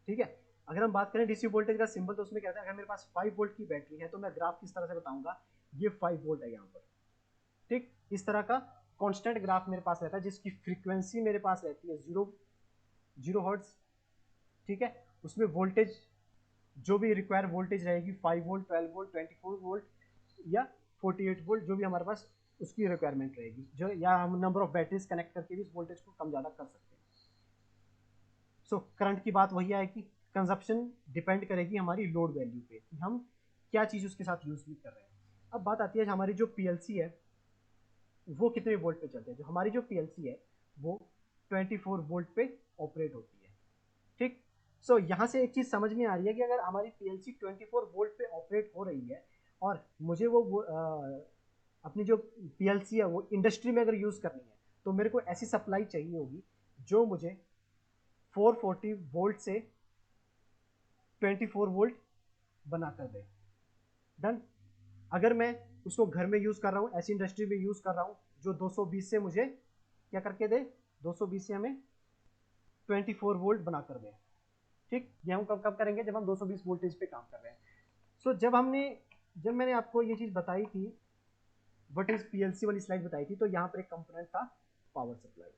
ठीक है, अगर हम बात करें डीसी वोल्टेज का सिंबल, तो उसमें कहता है अगर मेरे पास 5 वोल्ट की बैटरी है तो मैं ग्राफ किस तरह से बताऊंगा, ये 5 वोल्ट है यहाँ पर। ठीक, इस तरह का कांस्टेंट ग्राफ मेरे पास रहता है, जिसकी फ्रीक्वेंसी मेरे पास रहती है 0 हर्ट्ज। ठीक है, उसमें वोल्टेज जो भी रिक्वायर वोल्टेज रहेगी 5 वोल्ट, 12 वोल्ट, 24 वोल्ट या 48 वोल्ट, जो भी हमारे पास उसकी रिक्वायरमेंट रहेगी, जो या हम नंबर ऑफ बैटरीज कनेक्ट करके भी इस वोल्टेज को कम ज़्यादा कर सकते हैं। सो करंट की बात वही आएगी, कंजप्शन डिपेंड करेगी हमारी लोड वैल्यू पे कि हम क्या चीज़ उसके साथ यूज़ भी कर रहे हैं। अब बात आती है हमारी जो पीएलसी है वो कितने वोल्ट पे चलते हैं। जो हमारी जो पीएलसी है वो 24 वोल्ट पे ऑपरेट होती है। ठीक, सो यहाँ से एक चीज़ समझ में आ रही है कि अगर हमारी पीएलसी 24 वोल्ट पे ऑपरेट हो रही है और मुझे वो अपनी जो पीएलसी है वो इंडस्ट्री में अगर यूज़ करनी है, तो मेरे को ऐसी सप्लाई चाहिए होगी जो मुझे 440 वोल्ट से 24 वोल्ट बना कर दे। डन। अगर मैं उसको घर में यूज़ कर रहा हूँ, ऐसी इंडस्ट्री में यूज़ कर रहा हूँ जो 220 से मुझे क्या करके दे, 220 से हमें 24 वोल्ट बना कर दे। ठीक, ये हम कब कब करेंगे, जब हम 220 वोल्टेज पे काम कर रहे हैं। सो जब मैंने आपको ये चीज़ बताई थी, व्हाट इज पीएलसी वाली स्लाइड बताई थी, तो यहाँ पर एक कंपोनेंट था पावर सप्लाई।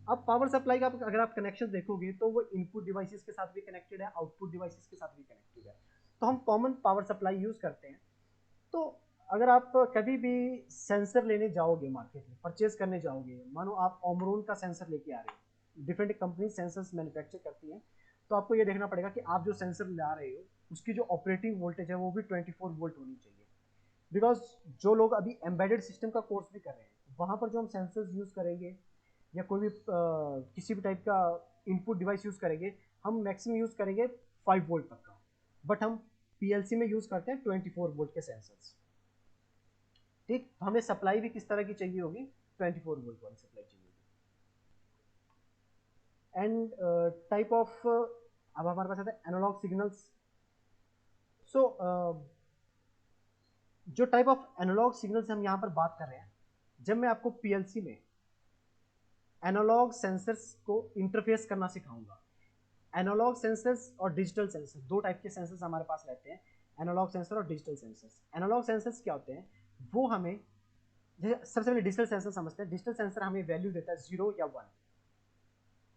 अब पावर सप्लाई का अगर आप कनेक्शन देखोगे तो वो इनपुट डिवाइसेस के साथ भी कनेक्टेड है, आउटपुट डिवाइसेस के साथ भी कनेक्टेड है। तो हम कॉमन पावर सप्लाई यूज़ करते हैं। तो अगर आप कभी भी सेंसर लेने जाओगे मार्केट में, परचेज करने जाओगे, मानो आप ओमरोन का सेंसर लेके आ रहे हो, डिफरेंट कंपनी सेंसर्स मैन्युफैक्चर करती हैं, तो आपको ये देखना पड़ेगा कि आप जो सेंसर ला रहे हो उसकी जो ऑपरेटिंग वोल्टेज है वो भी 24 वोल्ट होनी चाहिए। बिकॉज जो लोग अभी एम्बेडेड सिस्टम का कोर्स भी कर रहे हैं, वहाँ पर जो हम सेंसर्स यूज़ करेंगे या कोई भी किसी भी टाइप का इनपुट डिवाइस यूज़ करेंगे, हम मैक्सिमम यूज़ करेंगे 5 वोल्ट तक का, बट हम पीएलसी में यूज़ करते हैं 24 वोल्ट के सेंसर्स। ठीक, तो हमें सप्लाई भी किस तरह की चाहिए होगी, 24 वोल्ट वाली सप्लाई चाहिए होगी। एंड टाइप ऑफ, अब हमारे पास आता है एनालॉग सिग्नल्स। सो जो टाइप ऑफ एनालॉग सिग्नल्स हम यहाँ पर बात कर रहे हैं, जब मैं आपको पीएलसी में एनालॉग सेंसर्स को इंटरफेस करना सिखाऊंगा, एनालॉग सेंसर्स और डिजिटल सेंसर, दो टाइप के सेंसर्स हमारे पास रहते हैं, एनालॉग सेंसर और डिजिटल सेंसर्स। एनालॉग सेंसर्स क्या होते हैं, वो हमें, जैसे सबसे पहले डिजिटल सेंसर समझते हैं। डिजिटल सेंसर हमें वैल्यू देता है 0 या 1।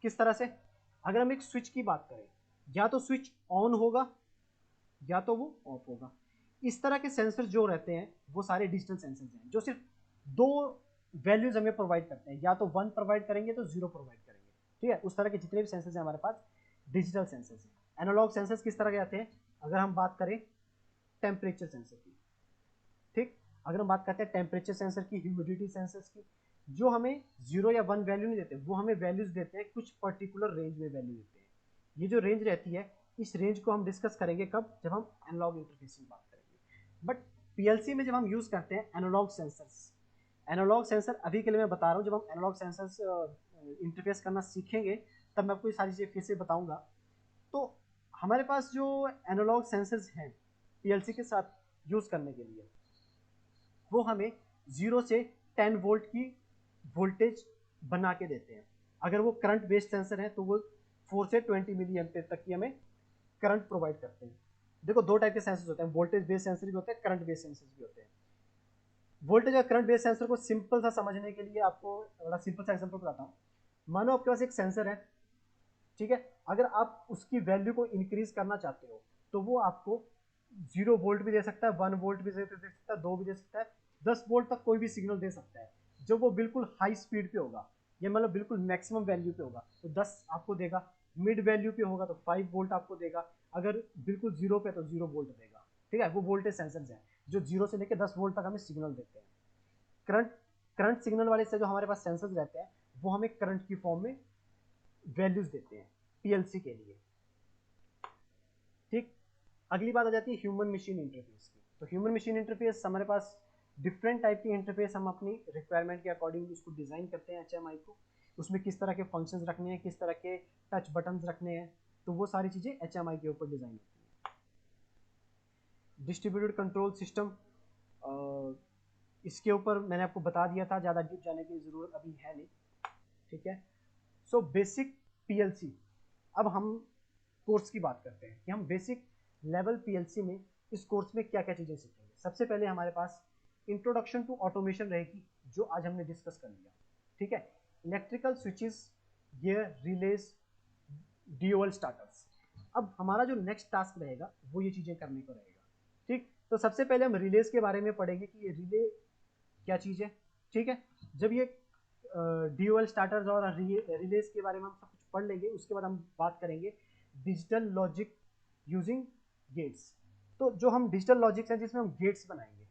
किस तरह से, अगर हम एक स्विच की बात करें, या तो स्विच ऑन होगा या तो वो ऑफ होगा। इस तरह के सेंसर जो रहते हैं वो सारे डिजिटल सेंसर्स हैं, जो सिर्फ दो वैल्यूज हमें प्रोवाइड करते हैं, या तो 1 प्रोवाइड करेंगे तो 0 प्रोवाइड करेंगे। ठीक है, उस तरह के जितने भी सेंसर्स हैं हमारे पास डिजिटल सेंसर्स हैं। एनालॉग सेंसर्स किस तरह के आते हैं, अगर हम बात करें टेम्परेचर सेंसर की, ठीक, अगर हम बात करते हैं टेम्परेचर सेंसर की, ह्यूमिडिटी सेंसर्स की, जो हमें 0 या 1 वैल्यू नहीं देते, वो हमें वैल्यूज देते हैं, कुछ पर्टिकुलर रेंज में वैल्यू देते हैं। ये जो रेंज रहती है, इस रेंज को हम डिस्कस करेंगे कब, जब हम एनालॉग इंटरफेस की बात करेंगे। बट पीएलसी में जब हम यूज करते हैं एनालॉग सेंसर्स, एनालॉग सेंसर अभी के लिए मैं बता रहा हूँ, जब हम एनालॉग सेंसर्स इंटरफेस करना सीखेंगे तब मैं आपको ये सारी चीज़ें फिर से बताऊंगा। तो हमारे पास जो एनालॉग सेंसर्स हैं पीएलसी के साथ यूज करने के लिए, वो हमें 0 से 10 वोल्ट की वोल्टेज बना के देते हैं। अगर वो करंट बेस्ड सेंसर है तो वो 4 से 20 मिली एम्पेयर तक की हमें करंट प्रोवाइड करते हैं। देखो, दो टाइप के सेंसर्स होते हैं, वोल्टेज बेस्ड सेंसर भी होते हैं, करंट बेस्ड सेंसर भी होते हैं। वोल्टेज और करंट बेस्ड सेंसर को सिंपल सा समझने के लिए आपको बड़ा सिंपल सा एग्जांपल बताता हूँ। मानो आपके पास एक सेंसर है, ठीक है, अगर आप उसकी वैल्यू को इंक्रीज करना चाहते हो तो वो आपको 0 वोल्ट भी दे सकता है, 1 वोल्ट भी दे सकता है, 2 भी दे सकता है, 10 वोल्ट तक कोई भी सिग्नल दे सकता है। जब वो बिल्कुल हाई स्पीड पे होगा, या मतलब बिल्कुल मैक्सिमम वैल्यू पे होगा तो 10 आपको देगा, मिड वैल्यू पे होगा तो 5 वोल्ट आपको देगा, अगर बिल्कुल 0 पे तो 0 वोल्ट देगा। ठीक है, वो वोल्टेज सेंसर्स हैं जो 0 से लेकर 10 वोल्ट तक हमें सिग्नल देते हैं। करंट करंट सिग्नल वाले से जो हमारे पास सेंसर्स रहते हैं, वो हमें करंट की फॉर्म में वैल्यूज देते हैं पीएलसी के लिए। ठीक, अगली बात आ जाती है ह्यूमन मशीन इंटरफेस की। तो ह्यूमन मशीन इंटरफेस हमारे पास डिफरेंट टाइप की इंटरफेस, हम अपनी रिक्वायरमेंट के अकॉर्डिंग उसको डिज़ाइन करते हैं एचएमआई को, उसमें किस तरह के फंक्शंस रखने हैं, किस तरह के टच बटन्स रखने हैं, तो वो सारी चीज़ें एचएमआई के ऊपर डिज़ाइन होती हैं। डिस्ट्रीब्यूटेड कंट्रोल सिस्टम, इसके ऊपर मैंने आपको बता दिया था, ज़्यादा डीप जाने की ज़रूरत अभी है नहीं। ठीक है, सो बेसिक पीएलसी। अब हम कोर्स की बात करते हैं कि हम बेसिक लेवल पीएलसी में इस कोर्स में क्या क्या चीज़ें सीखेंगे। सबसे पहले हमारे पास इंट्रोडक्शन टू ऑटोमेशन रहेगी, जो आज हमने डिस्कस कर लिया। ठीक है, electrical switches, gear, release, DOL starters. अब हमारा जो नेक्स्ट टास्क रहेगा वो ये चीज़ें करने को रहेगा। ठीक, तो सबसे पहले हम रिलेज के बारे में पढ़ेंगे कि ये रिले क्या चीज़ है। ठीक है, जब ये डीओएल स्टार्टर्स और रिलेज के बारे में हम सब कुछ पढ़ लेंगे, उसके बाद हम बात करेंगे डिजिटल लॉजिक यूजिंग गेट्स। तो जो हम डिजिटल लॉजिक्स हैं जिसमें हम गेट्स बनाएंगे,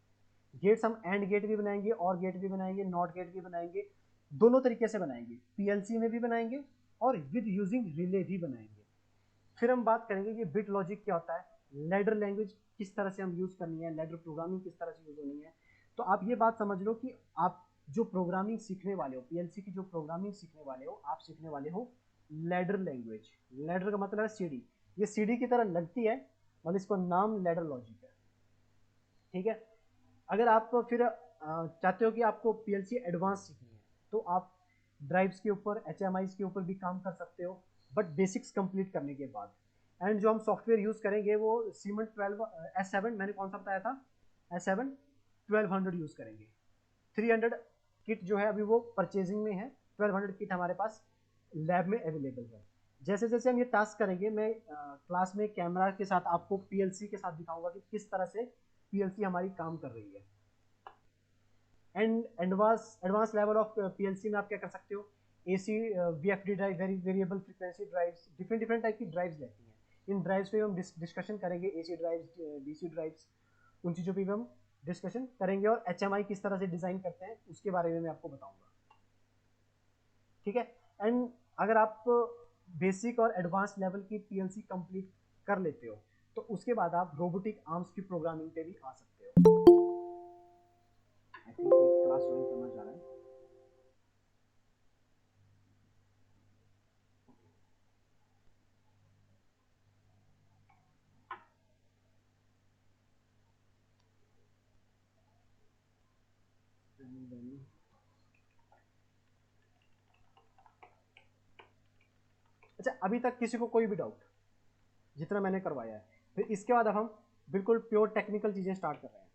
गेट्स हम एंड गेट भी बनाएंगे, और गेट भी बनाएंगे, नॉट गेट भी बनाएंगे, दोनों तरीके से बनाएंगे, पीएलसी में भी बनाएंगे और विद यूजिंग रिले भी बनाएंगे। फिर हम बात करेंगे कि बिट लॉजिक क्या होता है, लैडर लैंग्वेज किस तरह से हम यूज़ करनी है, लैडर प्रोग्रामिंग किस तरह से यूज़ होनी है। तो आप ये बात समझ लो कि आप जो प्रोग्रामिंग सीखने वाले हो, पीएलसी की जो प्रोग्रामिंग सीखने वाले हो, आप सीखने वाले हो लैडर लैंग्वेज। लैडर का मतलब है सीढ़ी, ये सीढ़ी की तरह लगती है, मतलब इसको नाम लैडर लॉजिक है। ठीक है, अगर आप फिर चाहते हो कि आपको पीएलसी एडवांस सीखनी है, तो आप ड्राइव्स के ऊपर, एचएमआईज के ऊपर भी काम कर सकते हो, बट बेसिक्स कंप्लीट करने के बाद। एंड जो हम सॉफ्टवेयर यूज़ करेंगे वो सीमेंट 12 S7, मैंने कौन सा बताया था, S7 1200 यूज़ करेंगे। 300 किट जो है अभी वो परचेजिंग में है, 1200 किट हमारे पास लैब में अवेलेबल है। जैसे जैसे हम ये टास्क करेंगे, मैं क्लास में कैमरा के साथ आपको पीएलसी के साथ दिखाऊंगा कि किस तरह से पीएलसी हमारी काम कर रही है। And advance level of PLC में आप क्या कर सकते हो, AC VFD drive, variable frequency drives, different different type की ड्राइव्स रहती हैं। इन ड्राइव्स पे हम डिस्कशन करेंगे, एसी ड्राइव्स, डीसी ड्राइव्स, उन चीज़ों पे भी हम डिस्कशन करेंगे, और एचएमआई किस तरह से डिज़ाइन करते हैं उसके बारे में मैं आपको बताऊंगा। ठीक है। एंड अगर आप बेसिक और एडवांस लेवल की पीएलसी कंप्लीट कर लेते हो तो उसके बाद आप रोबोटिक आर्म्स की प्रोग्रामिंग पे भी आ सकते हो। आई थिंक क्लास ज्वाइन करना चाह रहा है। अच्छा, अभी तक किसी को कोई भी डाउट जितना मैंने करवाया है? फिर इसके बाद अब हम बिल्कुल प्योर टेक्निकल चीजें स्टार्ट कर रहे हैं।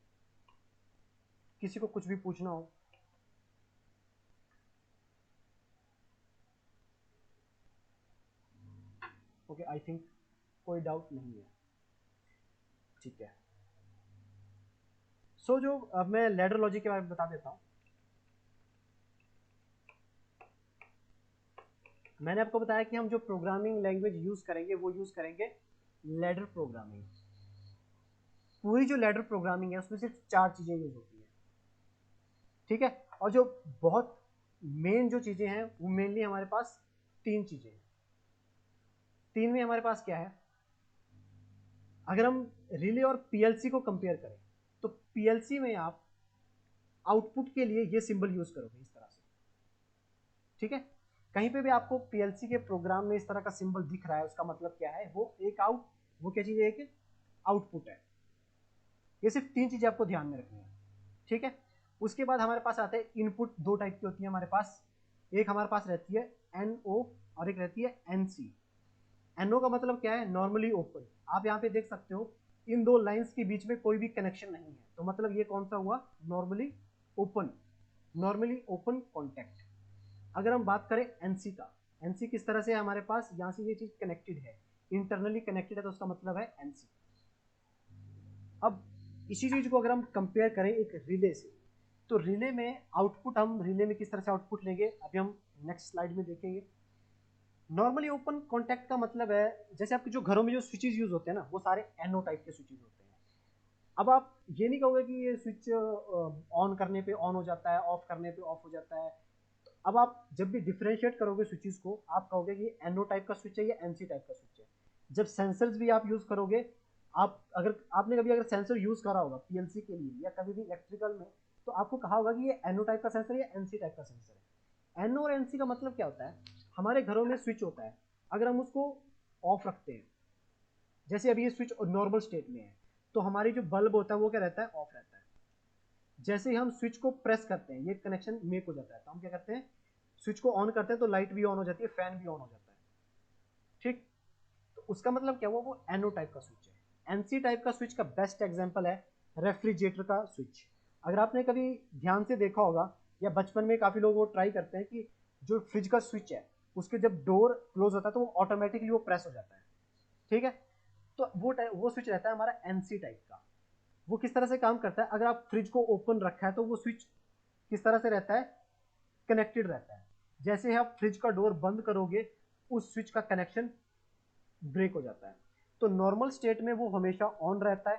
किसी को कुछ भी पूछना हो? ओके, आई थिंक कोई डाउट नहीं है। ठीक है। सो जो अब मैं लैडर लॉजिक के बारे में बता देता हूँ। मैंने आपको बताया कि हम जो प्रोग्रामिंग लैंग्वेज यूज करेंगे वो यूज करेंगे लैडर प्रोग्रामिंग। पूरी जो लैडर प्रोग्रामिंग है उसमें सिर्फ 4 चीजें यूज होती है, ठीक है। और जो बहुत मेन जो चीजें हैं वो मेनली हमारे पास 3 चीजें हैं। 3 में हमारे पास क्या है? अगर हम रिले और पीएलसी को कंपेयर करें तो पीएलसी में आप आउटपुट के लिए ये सिंबल यूज करोगे इस तरह से, ठीक है। कहीं पे भी आपको पीएलसी के प्रोग्राम में इस तरह का सिंबल दिख रहा है, उसका मतलब क्या है? वो एक वो क्या चीज है? एक आउटपुट है। ये सिर्फ 3 चीजें आपको ध्यान में रखनी है, ठीक है। उसके बाद हमारे पास आते हैं इनपुट। 2 टाइप की होती है हमारे पास। एक हमारे पास रहती है एनओ और एक रहती है एनसी। एनओ का मतलब क्या है? Normally open. आप यहाँ पे देख सकते हो इन 2 लाइंस के बीच में कोई भी कनेक्शन नहीं है, तो मतलब ये कौन सा हुआ? Normally open, normally open contact. अगर हम बात करें एनसी का, एनसी किस तरह से हमारे पास यहाँ से ये चीज कनेक्टेड है, इंटरनली कनेक्टेड है, तो उसका मतलब है एनसी। अब इसी चीज को अगर हम कंपेयर करें एक रिले से, तो रिले में आउटपुट, हम रिले में किस तरह से आउटपुट लेंगे अभी हम नेक्स्ट स्लाइड में देखेंगे। नॉर्मली ओपन कॉन्टैक्ट का मतलब है जैसे आपके जो घरों में जो स्विचेस यूज होते हैं ना, वो सारे एनओ टाइप के स्विचेस होते हैं। अब आप ये नहीं कहोगे कि ये स्विच ऑन करने पे ऑन हो जाता है, ऑफ करने पे ऑफ हो जाता है। अब आप जब भी डिफरेंशिएट करोगे स्विचेस को, आप कहोगे कि एनओ टाइप का स्विच है या एनसी टाइप का स्विच है। जब सेंसर्स भी आप यूज करोगे, आप अगर आपने कभी अगर सेंसर यूज करा होगा पीएलसी के लिए या कभी भी इलेक्ट्रिकल में, तो आपको कहा होगा कि ये एनओ टाइप का सेंसर या एनसी टाइप का सेंसर है। एनओ और एनसी का मतलब क्या होता है? हमारे घरों में स्विच होता है, अगर हम उसको ऑफ रखते हैं, जैसे अभी ये स्विच नॉर्मल स्टेट में है, तो हमारी जो बल्ब होता है वो क्या रहता है? ऑफ रहता है। जैसे ही हम स्विच को प्रेस करते हैं, ये कनेक्शन मेक हो जाता है, तो हम क्या करते हैं? स्विच को ऑन करते हैं तो लाइट भी ऑन हो जाती है, फैन भी ऑन हो जाता है, ठीक। तो उसका मतलब क्या हुआ? वो एनओ टाइप का स्विच है। एनसी टाइप का स्विच का बेस्ट एग्जांपल है रेफ्रिजरेटर का स्विच। अगर आपने कभी ध्यान से देखा होगा या बचपन में काफी लोग वो ट्राई करते हैं कि जो फ्रिज का स्विच है उसके जब डोर क्लोज होता है तो वो ऑटोमेटिकली वो प्रेस हो जाता है, ठीक है। तो वो स्विच रहता है हमारा एनसी टाइप का। वो किस तरह से काम करता है? अगर आप फ्रिज को ओपन रखा है तो वो स्विच किस तरह से रहता है? कनेक्टेड रहता है। जैसे ही आप फ्रिज का डोर बंद करोगे उस स्विच का कनेक्शन ब्रेक हो जाता है। तो नॉर्मल स्टेट में वो हमेशा ऑन रहता है,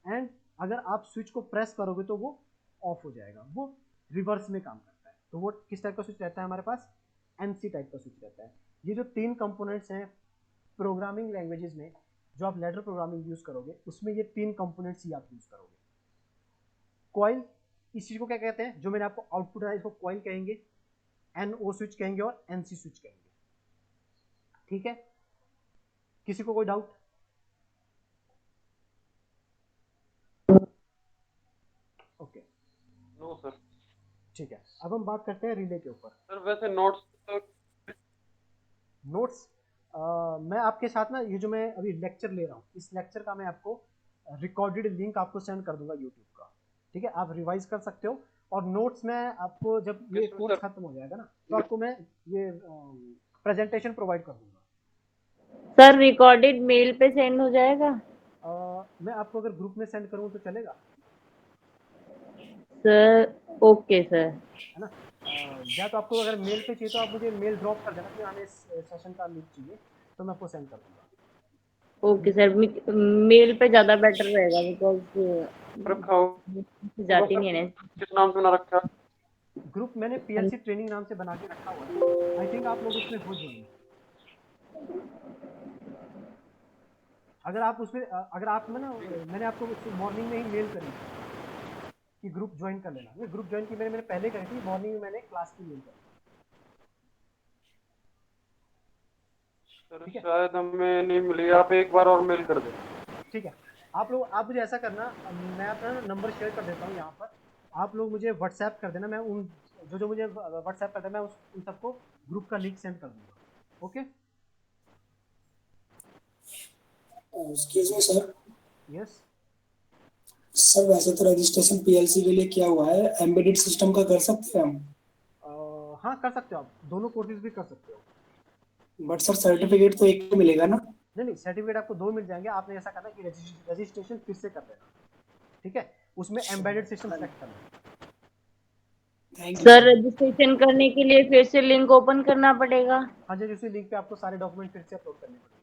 एंड अगर आप स्विच को प्रेस करोगे तो वो ऑफ हो जाएगा। वो रिवर्स में काम करता है। तो वो किस टाइप का स्विच रहता है हमारे पास? एनसी टाइप का स्विच रहता है। ये जो 3 कंपोनेंट्स हैं प्रोग्रामिंग लैंग्वेजेस में, जो आप लेडर प्रोग्रामिंग यूज करोगे उसमें ये 3 कंपोनेंट्स ही आप यूज करोगे। कॉइल, इस चीज को क्या कहते हैं? जो मैंने आपको आउटपुट है इसको कॉइल कहेंगे, एनओ स्विच कहेंगे और एनसी स्विच कहेंगे, ठीक है। किसी को कोई डाउट? Okay, no sir. ठीक है। अब हम बात करते हैं रिले के ऊपर। सर वैसे नोट्स तो नोट्स मैं आपके साथ ना, ये जो मैं अभी लेक्चर ले रहा हूँ, इस लेक्चर का मैं आपको रिकॉर्डेड लिंक आपको सेंड कर दूंगा यूट्यूब का, ठीक है। आप रिवाइज कर सकते हो। और नोट्स में आपको जब ये किसमें कोर्स सर? खत्म हो जाएगा ना, तो आपको मैं ये प्रेजेंटेशन प्रोवाइड कर दूंगा। सर रिकॉर्डेड मेल पे सेंड हो जाएगा? मैं आपको अगर ग्रुप में सेंड करूँ तो चलेगा, सर ओके सर। है ना। या तो आपको अगर मेल पे चाहिए तो आप मुझे मेल ड्रॉप कर देना कि हमें इस सेशन का लिंक चाहिए, तो मैं आपको सेंड कर दूंगा। ओके सर, मेल पे ज़्यादा बेटर रहेगा बिकॉज रखा हो जाती नहीं है ना। किस नाम से ना रखा? ग्रुप मैंने पीएलसी ट्रेनिंग नाम से बना के रखा हुआ है, आई थिंक आप लोग उसमें हो जाएंगे। अगर आप उसमें अगर आप में ना, मैंने आपको मॉर्निंग में ही मेल करी थी कि ग्रुप ज्वाइन कर लेना। ये ग्रुप ज्वाइन की मैंने पहले करी थी, मॉर्निंग में मैंने क्लास की मेल करी। सर ठीक है, शायद हमें नहीं मिली, आप एक बार और मेल कर देना। ठीक है। आप मुझे ऐसा करना, मैं अपना नंबर शेयर कर देता हूँ यहाँ पर, आप लोग मुझे व्हाट्सएप कर देना, मैं उन जो जो मुझे व्हाट्सएप कर देना, मैं उन सबको ग्रुप का लिंक सेंड कर दूंगा। Okay. Excuse me sir. Yes. Sir वैसे तो रजिस्ट्रेशन पीएलसी के लिए किया हुआ है, एम्बेडेड सिस्टम का कर सकते हैं हम? हाँ कर सकते हो, आप दोनों कोर्सेज भी कर सकते हो। बट सर सर्टिफिकेट तो एक ही मिलेगा ना? नहीं नहीं, सर्टिफिकेट आपको 2 मिल जाएंगे। आपने ऐसा करना कि रजिस्ट्रेशन फिर से कर देना, ठीक है, उसमें एम्बेडेड सिस्टम सेलेक्ट करना। Thank you sir sir. Registration करने के लिए फिर से लिंक ओपन करना पड़ेगा? हाँ जी, उसी लिंक पे आपको सारे डॉक्यूमेंट फिर से अपलोड करने पड़ेंगे।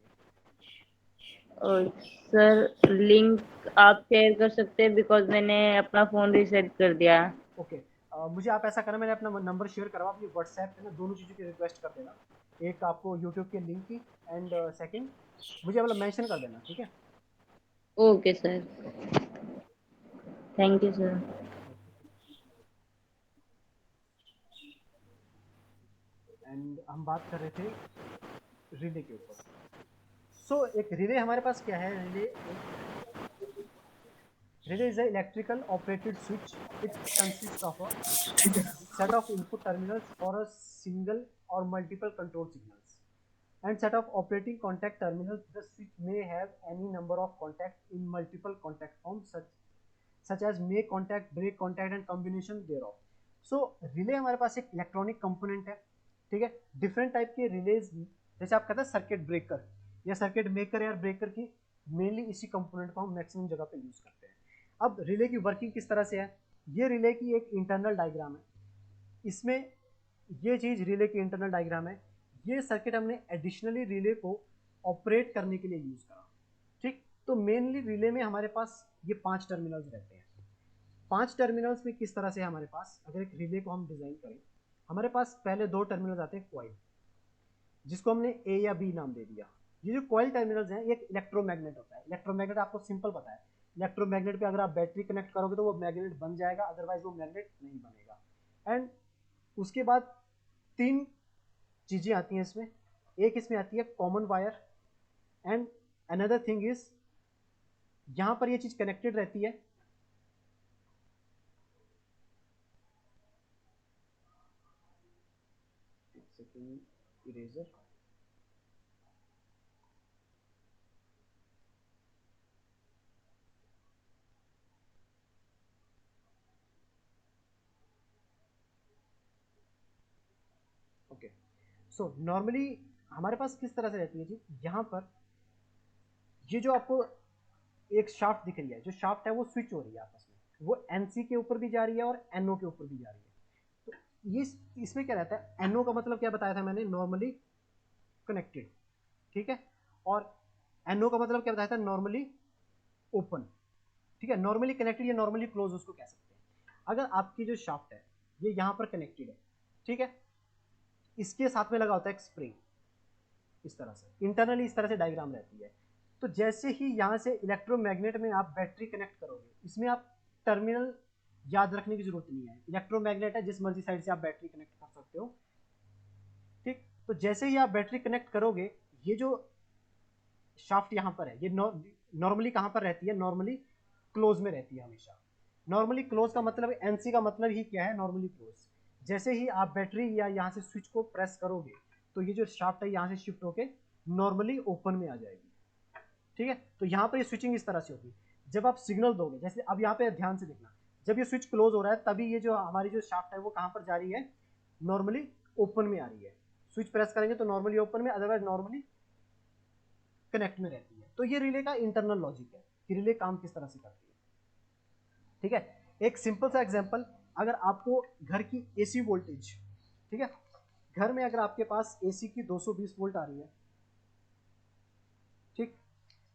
और सर लिंक आप शेयर कर सकते हैं, बिकॉज मैंने अपना फोन रीसेट कर दिया। ओके। मुझे आप ऐसा करना, मैंने अपना नंबर शेयर करा, अपनी व्हाट्सएप पे ना दोनों चीज़ों की रिक्वेस्ट कर देना, एक आपको यूट्यूब के लिंक की, एंड सेकंड मुझे मतलब मेंशन कर देना, ठीक है। Okay sir, okay. Thank you sir. And हम बात कर रहे थे रिले के ऊपर। सो एक रिले हमारे पास क्या है, relay is a electrical operated switch. It consists of a set of input terminals for a single or multiple control signals and set of operating contact terminals. The switch may have any number of contacts in multiple contact forms such as make contact, break contact and combination thereof. So relay हमारे पास एक electronic component है, ठीक है। Different type के release, जैसे आप कहते हैं सर्किट ब्रेकर या सर्किट मेकर या ब्रेकर की, मेनली इसी कंपोनेंट को हम मैक्सिमम जगह पे यूज करते हैं। अब रिले की वर्किंग किस तरह से है, ये रिले की एक इंटरनल डायग्राम है। इसमें ये चीज रिले की इंटरनल डायग्राम है। ये सर्किट हमने एडिशनली रिले को ऑपरेट करने के लिए यूज करा, ठीक। तो मेनली रिले में हमारे पास ये 5 टर्मिनल्स रहते हैं। 5 टर्मिनल्स में किस तरह से हमारे पास, अगर एक रिले को हम डिजाइन करें, हमारे पास पहले 2 टर्मिनल्स आते हैं कॉइल, जिसको हमने ए या बी नाम दे दिया। ये जो कॉइल टर्मिनल्स हैं, ये एक इलेक्ट्रोमैग्नेट होता है। इलेक्ट्रोमैग्नेट आपको सिंपल पता है, इलेक्ट्रोमैग्नेट पे अगर आप बैटरी कनेक्ट करोगे तो वो मैग्नेट बन जाएगा, अदरवाइज वो मैग्नेट नहीं बनेगा। एंड उसके बाद 3 चीजें आती हैं इसमें। एक इसमें आती है common wire, and another thing is, यहां पर ये चीज कनेक्टेड रहती है, इरेजर, ओके। सो नॉर्मली हमारे पास किस तरह से रहती है जी, यहाँ पर ये जो आपको एक शाफ्ट दिख रही है, जो शाफ्ट है वो स्विच हो रही है आपस में, वो एनसी के ऊपर भी जा रही है और एनओ के ऊपर भी जा रही है। तो ये इसमें क्या रहता है, एनओ का मतलब क्या बताया था मैंने, नॉर्मली कनेक्टेड, ठीक है। और एनओ का मतलब क्या बताया था, नॉर्मली ओपन, ठीक है। नॉर्मली कनेक्टेड या नॉर्मली क्लोज उसको कह सकते हैं। अगर आपकी जो शाफ्ट है ये यहाँ पर कनेक्टेड है, ठीक है, इसके साथ में लगा होता है एक स्प्रिंग, इस तरह से इंटरनली इस तरह से डायग्राम रहती है। तो जैसे ही यहाँ से इलेक्ट्रोमैग्नेट में आप बैटरी कनेक्ट करोगे, इसमें आप टर्मिनल याद रखने की जरूरत नहीं है, इलेक्ट्रोमैग्नेट है, जिस मर्जी साइड से आप बैटरी कनेक्ट कर सकते हो, ठीक। तो जैसे ही आप बैटरी कनेक्ट करोगे, ये जो शाफ्ट यहाँ पर है, ये नॉर्मली कहाँ पर रहती है, नॉर्मली क्लोज में रहती है हमेशा। नॉर्मली क्लोज का मतलब, एनसी का मतलब ही क्या है, नॉर्मली क्लोज। जैसे ही आप बैटरी या यहाँ से स्विच को प्रेस करोगे, तो ये जो शाफ्ट है यहाँ से शिफ्ट होके नॉर्मली ओपन में आ जाएगी, ठीक है। तो यहाँ पर ये स्विचिंग इस तरह से होगी। जब आप सिग्नल दोगे, जैसे अब यहाँ पे ध्यान से देखना, जब ये स्विच क्लोज हो रहा है, तभी ये जो हमारी जो शाफ्ट है वो कहाँ पर जा रही है, नॉर्मली ओपन में आ रही है। स्विच प्रेस करेंगे तो नॉर्मली ओपन में, अदरवाइज नॉर्मली कनेक्ट में रहती है। तो ये रिले का इंटरनल लॉजिक है कि रिले काम किस तरह से करती है, ठीक है। एक सिंपल सा एग्जांपल, अगर आपको घर की एसी वोल्टेज, ठीक है, घर में अगर आपके पास एसी की 220 वोल्ट आ रही है, ठीक,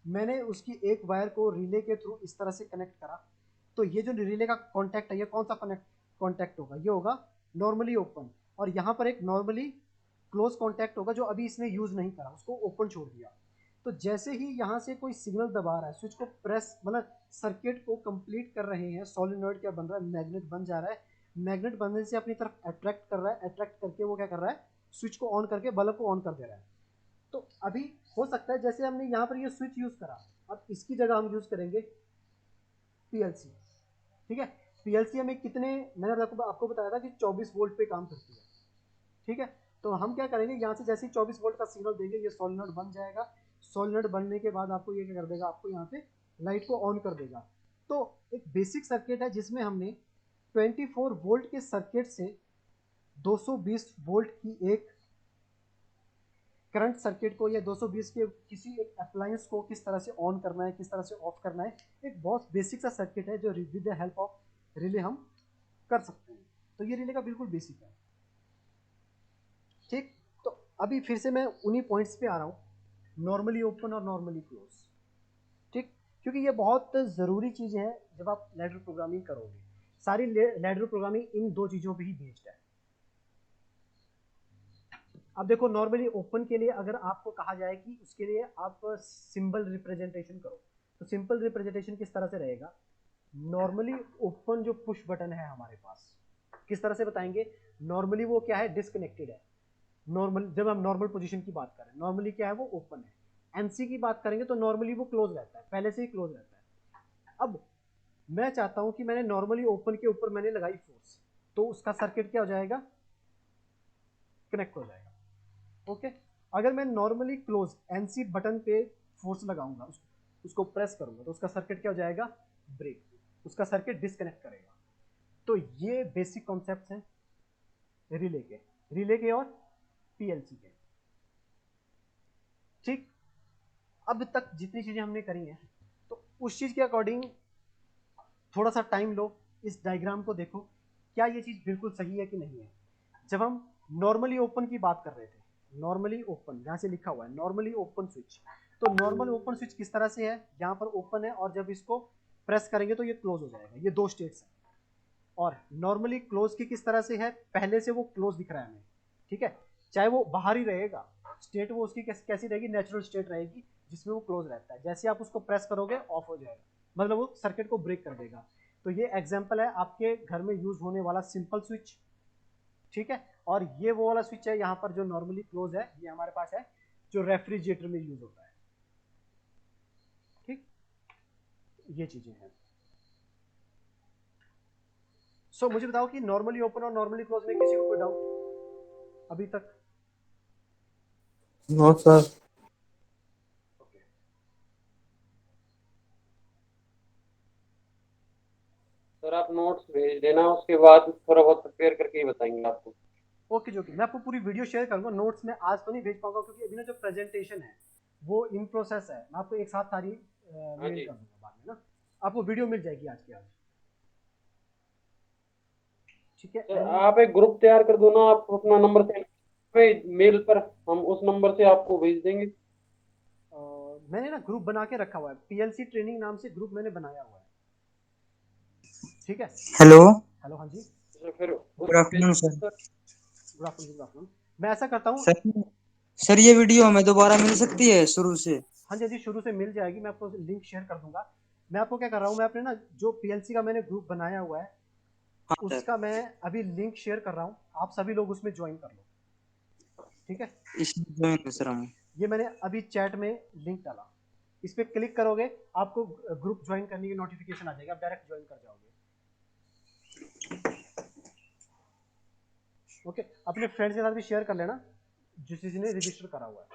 मैंने उसकी एक वायर को रिले के थ्रू इस तरह से कनेक्ट करा, तो ये जो रिले का कॉन्टैक्ट है, ये कौन सा कनेक्ट कॉन्टैक्ट होगा, ये होगा नॉर्मली ओपन, और यहाँ पर एक नॉर्मली क्लोज कॉन्टैक्ट होगा जो अभी इसने यूज़ नहीं करा, उसको ओपन छोड़ दिया। तो जैसे ही यहाँ से कोई सिग्नल दबा रहा है, स्विच को प्रेस, मतलब सर्किट को कंप्लीट कर रहे हैं, सोलिनॉइड क्या बन रहा है, मैग्नेट बन जा रहा है, मैग्नेट बनने से अपनी तरफ अट्रैक्ट कर रहा है, अट्रैक्ट करके वो क्या कर रहा है, स्विच को ऑन करके बल्ब को ऑन कर दे रहा है। तो अभी हो सकता है जैसे हमने यहाँ पर ये स्विच यूज़ करा, अब इसकी जगह हम यूज़ करेंगे पीएलसी। ठीक है, पीएलसी हमें कितने, मैंने आपको बताया था कि 24 वोल्ट पे काम करती है। ठीक है, तो हम क्या करेंगे, यहाँ से जैसे ही 24 वोल्ट का सिग्नल देंगे ये सोलिनॉइड बन जाएगा। सोलिनॉइड बनने के बाद आपको ये क्या कर देगा, आपको यहाँ पे लाइट को ऑन कर देगा। तो एक बेसिक सर्किट है जिसमें हमने 24 वोल्ट के सर्किट से 220 वोल्ट की एक करंट सर्किट को या 220 के किसी एक अप्लायंस को किस तरह से ऑन करना है, किस तरह से ऑफ करना है, एक बहुत बेसिक सा सर्किट है जो with the help of relay हम कर सकते हैं। तो ये रिले का बिल्कुल बेसिक है। ठीक, तो अभी फिर से मैं उन्हीं पॉइंट्स पे आ रहा हूँ, नॉर्मली ओपन और नॉर्मली क्लोज। ठीक, क्योंकि ये बहुत ज़रूरी चीज़ है जब आप लैडर प्रोग्रामिंग करोगे। सारी लैडर प्रोग्रामिंग इन दो चीज़ों पे ही बेस्ड है। अब देखो, नॉर्मली ओपन के लिए अगर आपको कहा जाए कि उसके लिए आप सिंबल रिप्रेजेंटेशन करो, तो सिंपल रिप्रेजेंटेशन किस तरह से रहेगा, नॉर्मली ओपन जो पुश बटन है हमारे पास, किस तरह से बताएंगे, नॉर्मली वो क्या है, डिस्कनेक्टेड है। नॉर्मल, जब हम नॉर्मल पोजीशन की बात करें, नॉर्मली क्या है, वो ओपन है। एनसी की बात करेंगे तो नॉर्मली वो क्लोज रहता है, पहले से ही क्लोज रहता है। अब मैं चाहता हूं कि मैंने नॉर्मली ओपन के ऊपर मैंने लगाई फोर्स, तो उसका सर्किट क्या हो जाएगा, कनेक्ट हो जाएगा। ओके, अगर मैं नॉर्मली क्लोज एनसी बटन पे फोर्स लगाऊंगा, उसको प्रेस करूंगा, तो उसका सर्किट क्या हो जाएगा, ब्रेक, उसका सर्किट डिस्कनेक्ट करेगा। तो ये बेसिक कॉन्सेप्ट्स हैं रिले के और पीएलसी के। ठीक, अब तक जितनी चीजें हमने करी हैं, तो उस चीज के अकॉर्डिंग थोड़ा सा टाइम लो, इस डायग्राम को देखो, क्या ये चीज बिल्कुल सही है कि नहीं है। जब हम नॉर्मली ओपन की बात कर रहे थे, नॉर्मली ओपन यहाँ से लिखा हुआ है, नॉर्मली ओपन स्विच, तो नॉर्मल ओपन स्विच किस तरह से है, यहाँ पर ओपन है और जब इसको प्रेस करेंगे तो ये क्लोज हो जाएगा, ये दो स्टेट्स हैं। और नॉर्मली क्लोज की किस तरह से है, पहले से वो क्लोज दिख रहा है हमें। ठीक है, चाहे वो बाहर ही रहेगा, स्टेट वो उसकी कैसी रहेगी, नेचुरल स्टेट रहेगी जिसमें वो क्लोज रहता है। जैसे आप उसको प्रेस करोगे ऑफ हो जाएगा, मतलब वो सर्किट को ब्रेक कर देगा। तो ये एग्जाम्पल है आपके घर में यूज होने वाला सिंपल स्विच। ठीक है, और ये वो वाला स्विच है यहाँ पर जो नॉर्मली क्लोज है, ये हमारे पास है जो रेफ्रिजरेटर में यूज होता है। ठीक, ये चीजें हैं। सो मुझे बताओ कि नॉर्मली ओपन और नॉर्मली क्लोज में किसी को कोई डाउट अभी तक? No sir. ओके, सर आप नोट्स भेज देना, उसके बाद थोड़ा बहुत प्रिपेयर करके ही बताएंगे आपको। ओके जो कि मैं आपको पूरी वीडियो शेयर करूंगा। नोट्स में आज तो नहीं भेज पाऊंगा क्योंकि अभी ना जो प्रेजेंटेशन है वो इन प्रोसेस है। मैं आपको एक साथ सारी हाँ मेल जी कर दूंगा बाद में ना, आपको वीडियो मिल जाएगी आज की आज। ठीक है, सर, आप एक ग्रुप तैयार कर दो ना, आप अपना नंबर सेंड मेल पर, हम उस नंबर से आपको भेज देंगे। मैंने ना ग्रुप बना के रखा हुआ है, पीएलसी ट्रेनिंग नाम से ग्रुप मैंने बनाया हुआ है। ठीक है, हेलो। हेलो, हाँ जी, तो फिर उस गुड पर भेज आफ्टरनून सर। दो sir. Good afternoon, good afternoon. मैं ऐसा करता हूँ, सर सर ये वीडियो हमें दोबारा मिल सकती है शुरू से? हाँ जी, हाँ जी, शुरू से मिल जाएगी, मैं आपको लिंक शेयर कर दूंगा। मैं आपको क्या कर रहा हूँ, मैं अपने ना जो पीएलसी का मैंने ग्रुप बनाया हुआ है हाँ सर, उसका मैं अभी लिंक शेयर कर रहा हूँ, आप सभी लोग उसमें ज्वाइन कर लो। ठीक है, इसमें ज्वाइन है सर हम। ये मैंने अभी चैट में लिंक डाला, इस पर क्लिक करोगे आपको ग्रुप ज्वाइन करने की नोटिफिकेशन आ जाएगी, आप डायरेक्ट ज्वाइन कर जाओगे। ओके, अपने फ्रेंड्स के साथ भी शेयर कर लेना जिसने रजिस्टर करा हुआ है।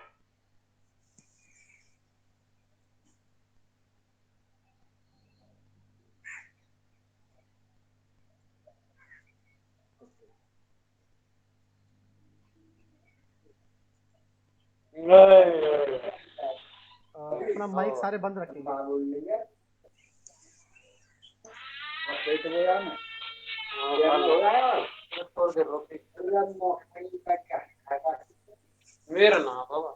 अपना माइक सारे बंद रखेंगे। मेरा नाम बाबा।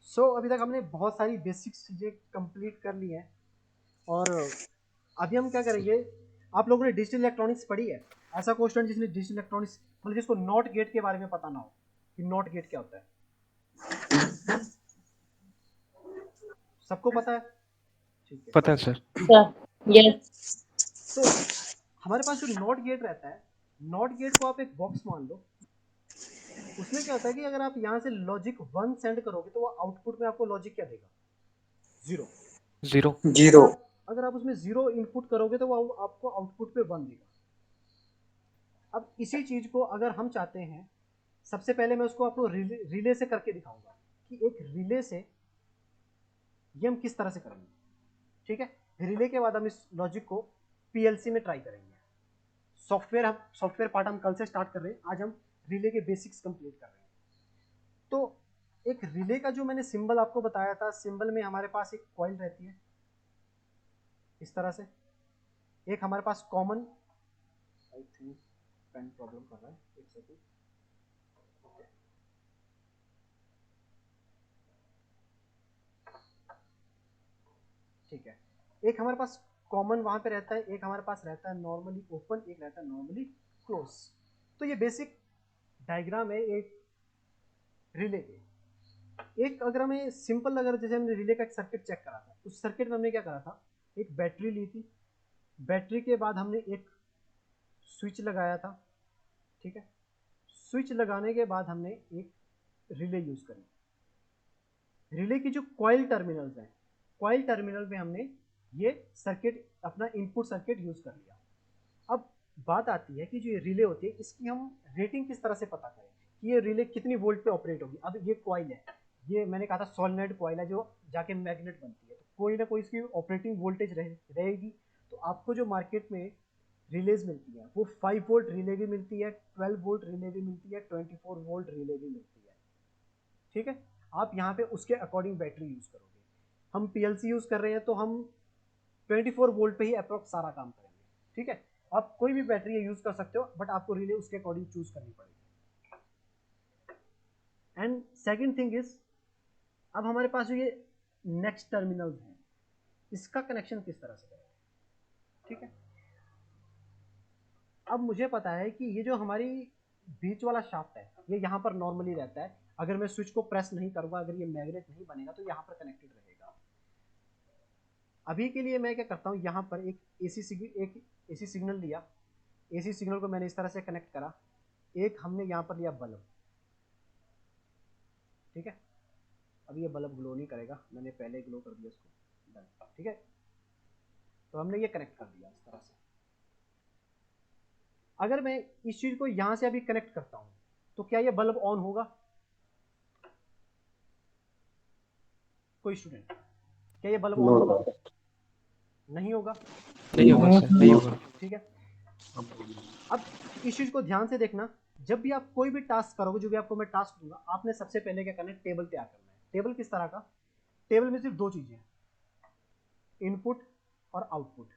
सो अभी तक हमने बहुत सारी बेसिक चीज़ें कंप्लीट कर ली हैं और अभी हम क्या करेंगे, आप लोगों ने डिजिटल इलेक्ट्रॉनिक्स पढ़ी है? ऐसा कोई स्टूडेंट जिसने डिजिटल इलेक्ट्रॉनिक्स मतलब जिसको नॉट गेट के बारे में पता ना हो कि नॉट गेट क्या होता है? सबको पता है? ठीक है। पता है सर। Sir yes. तो हमारे पास जो नॉट गेट रहता है, नॉट गेट को आप एक बॉक्स मान लो। उसमें क्या होता है कि अगर आप यहाँ से लॉजिक 1 सेंड करोगे तो वो आउटपुट में आपको लॉजिक क्या देगा? 0। 0। जीरो। अगर आप उसमें 0 इनपुट करोगे तो वो आपको आउटपुट पे 1 देगा। अब इसी चीज को अगर हम चाहते हैं, सबसे पहले मैं उसको आपको रिले से करके दिखाऊंगा कि एक रिले से ये हम किस तरह से करेंगे। ठीक है, रिले के बाद हम इस लॉजिक को पीएलसी में ट्राई करेंगे। सॉफ्टवेयर पार्ट हम कल से स्टार्ट कर रहे हैं, आज हम रिले के बेसिक्स कंप्लीट कर रहे हैं। तो एक रिले का जो मैंने सिंबल आपको बताया था, सिंबल में हमारे पास एक कॉइल रहती है इस तरह से, एक हमारे पास common, I think pen problem कर रहा है, एक सेकंड। ठीक है, एक हमारे पास कॉमन वहां पे रहता है, एक हमारे पास रहता है नॉर्मली ओपन, एक रहता है नॉर्मली क्लोज। तो ये बेसिक डायग्राम है एक रिले के। एक अगर हमें सिंपल, अगर जैसे हमने रिले का एक सर्किट चेक करा था, उस सर्किट में हमने क्या करा था, एक बैटरी ली थी, बैटरी के बाद हमने एक स्विच लगाया था। ठीक है, स्विच लगाने के बाद हमने एक रिले यूज करी। रिले की जो कॉइल टर्मिनल्स हैं, कॉइल टर्मिनल में हमने ये सर्किट, अपना इनपुट सर्किट यूज कर लिया। अब बात आती है कि जो ये रिले होती है, इसकी हम रेटिंग किस तरह से पता करें कि ये रिले कितनी वोल्ट पे ऑपरेट होगी। अब ये कॉइल है, ये मैंने कहा था सॉलिनॉइड कॉइल है जो जाके मैग्नेट बनती है, तो कोई ना कोई इसकी ऑपरेटिंग वोल्टेज रहेगी। तो आपको जो मार्केट में रिलेज मिलती है वो 5 वोल्ट रिले भी मिलती है, 12 वोल्ट रिले भी मिलती है, 24 वोल्ट रिले भी मिलती है। ठीक है, आप यहाँ पे उसके अकॉर्डिंग बैटरी यूज करोगे। हम पीएलसी यूज कर रहे हैं तो हम 24 वोल्ट पे ही अप्रोक्स सारा काम करेंगे। ठीक है, आप कोई भी बैटरी यूज कर सकते हो, बट आपको रिले उसके अकॉर्डिंग चूज करनी पड़ेगी। एंड सेकंड थिंग इज, अब हमारे पास जो ये नेक्स्ट टर्मिनल्स हैं, इसका कनेक्शन किस तरह से करें। ठीक है, अब मुझे पता है कि ये जो हमारी बीच वाला शाफ्ट है, ये यहाँ पर नॉर्मली रहता है। अगर मैं स्विच को प्रेस नहीं करूंगा, अगर ये मैग्नेट नहीं बनेगा तो यहाँ पर कनेक्टेड रहेगा। अभी के लिए मैं क्या करता हूँ, यहाँ पर एक एसी सिग्नल लिया, एसी सिग्नल को मैंने इस तरह से कनेक्ट करा, एक हमने यहाँ पर लिया बल्ब। ठीक है, अब ये बल्ब ग्लो नहीं करेगा, मैंने पहले ग्लो कर दिया इसको, डन। ठीक है, तो हमने ये कनेक्ट कर दिया इस तरह से। अगर मैं इस चीज को यहां से अभी कनेक्ट करता हूं तो क्या ये बल्ब ऑन होगा? कोई स्टूडेंट, क्या ये बल्ब ऑन होगा? नहीं होगा। नहीं होगा सर, नहीं होगा। ठीक है, अब इस चीज को ध्यान से देखना, जब भी आप कोई भी टास्क करोगे, जो भी आपको मैं टास्क दूंगा, आपने सबसे पहले क्या करना है, टेबल तैयार करना है। टेबल किस तरह का? टेबल में सिर्फ दो चीजें हैं, इनपुट और आउटपुट।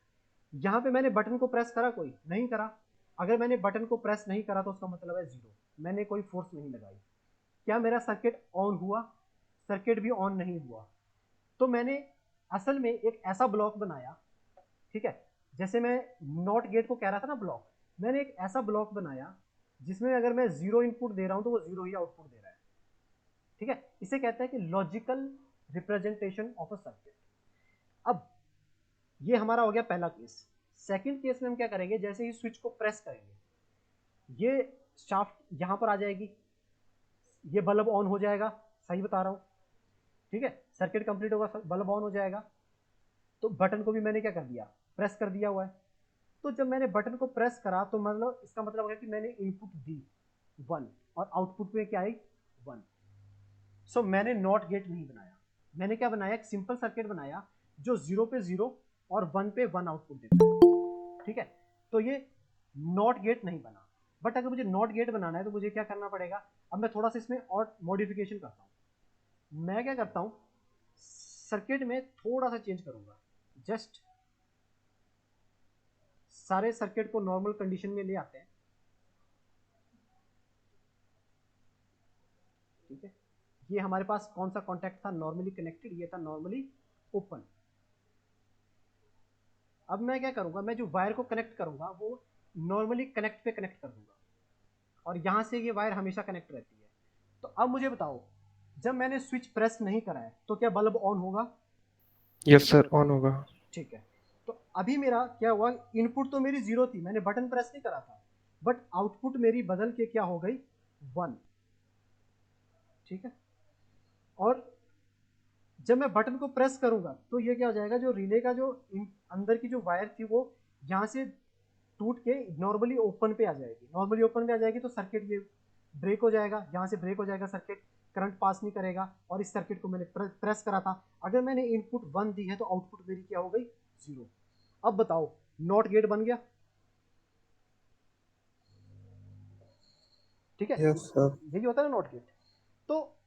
यहां पे मैंने बटन को प्रेस करा, कोई नहीं करा। अगर मैंने बटन को प्रेस नहीं करा तो उसका मतलब है 0, मैंने कोई फोर्स नहीं लगाई। क्या मेरा सर्किट ऑन हुआ? सर्किट भी ऑन नहीं हुआ। तो मैंने असल में एक ऐसा ब्लॉक बनाया, ठीक है, जैसे मैं नॉट गेट को कह रहा था ना ब्लॉक, मैंने एक ऐसा ब्लॉक बनाया जिसमें अगर मैं 0 इनपुट दे रहा हूं तो वो 0 ही आउटपुट दे रहा है। ठीक है, इसे कहते हैं कि logical representation of a circuit. अब ये हमारा हो गया पहला केस। सेकंड केस में हम क्या करेंगे, जैसे ही स्विच को प्रेस करेंगे, ये शाफ्ट यहां पर आ जाएगी, ये बल्ब ऑन हो जाएगा, सही बता रहा हूं। ठीक है, सर्किट कंप्लीट होगा, बल्ब ऑन हो जाएगा। तो बटन को भी मैंने क्या कर दिया, प्रेस कर दिया हुआ है। तो जब मैंने बटन को प्रेस करा तो मतलब इसका मतलब है कि मैंने इनपुट दी 1 और आउटपुट में क्या आई 1। सो मैंने नॉट गेट नहीं बनाया, मैंने क्या बनाया, एक सिंपल सर्किट बनाया जो 0 पे 0 और 1 पे 1 आउटपुट देता है। ठीक है, तो ये नॉट गेट नहीं बना। बट अगर मुझे नॉट गेट बनाना है तो मुझे क्या करना पड़ेगा, अब मैं थोड़ा सा इसमें और मॉडिफिकेशन करता हूँ। मैं क्या करता हूँ, सर्किट में थोड़ा सा चेंज करूंगा, जस्ट सारे सर्किट को नॉर्मल कंडीशन में ले आते हैं। ठीक है, ये हमारे पास कौन सा कॉन्टैक्ट था, नॉर्मली कनेक्टेड, ये था नॉर्मली ओपन। अब मैं क्या करूँगा, मैं जो वायर को कनेक्ट करूँगा वो नॉर्मली कनेक्ट पे कनेक्ट कर दूंगा और यहाँ से ये वायर हमेशा कनेक्ट रहती है। तो अब मुझे बताओ, जब मैंने स्विच प्रेस नहीं करा है तो क्या बल्ब ऑन होगा? यस सर, ऑन होगा। ठीक है। तो अभी मेरा क्या हुआ, इनपुट तो मेरी 0 थी, मैंने बटन प्रेस नहीं करा था, बट आउटपुट मेरी बदल के क्या हो गई, 1। ठीक है। और जब मैं बटन को प्रेस करूंगा तो ये क्या हो जाएगा, जो रिले का जो अंदर की जो वायर थी वो यहाँ से टूट के नॉर्मली ओपन पे आ जाएगी। नॉर्मली ओपन पे आ जाएगी तो सर्किट ये ब्रेक हो जाएगा, यहाँ से ब्रेक हो जाएगा सर्किट, करंट पास नहीं करेगा। और इस सर्किट को मैंने प्रेस करा था, अगर मैंने इनपुट 1 दी है तो आउटपुट मेरी क्या हो गई, 0। अब बताओ, नॉट गेट बन गया। ठीक है, यस सर। यही होता है ना नॉट गेट। तो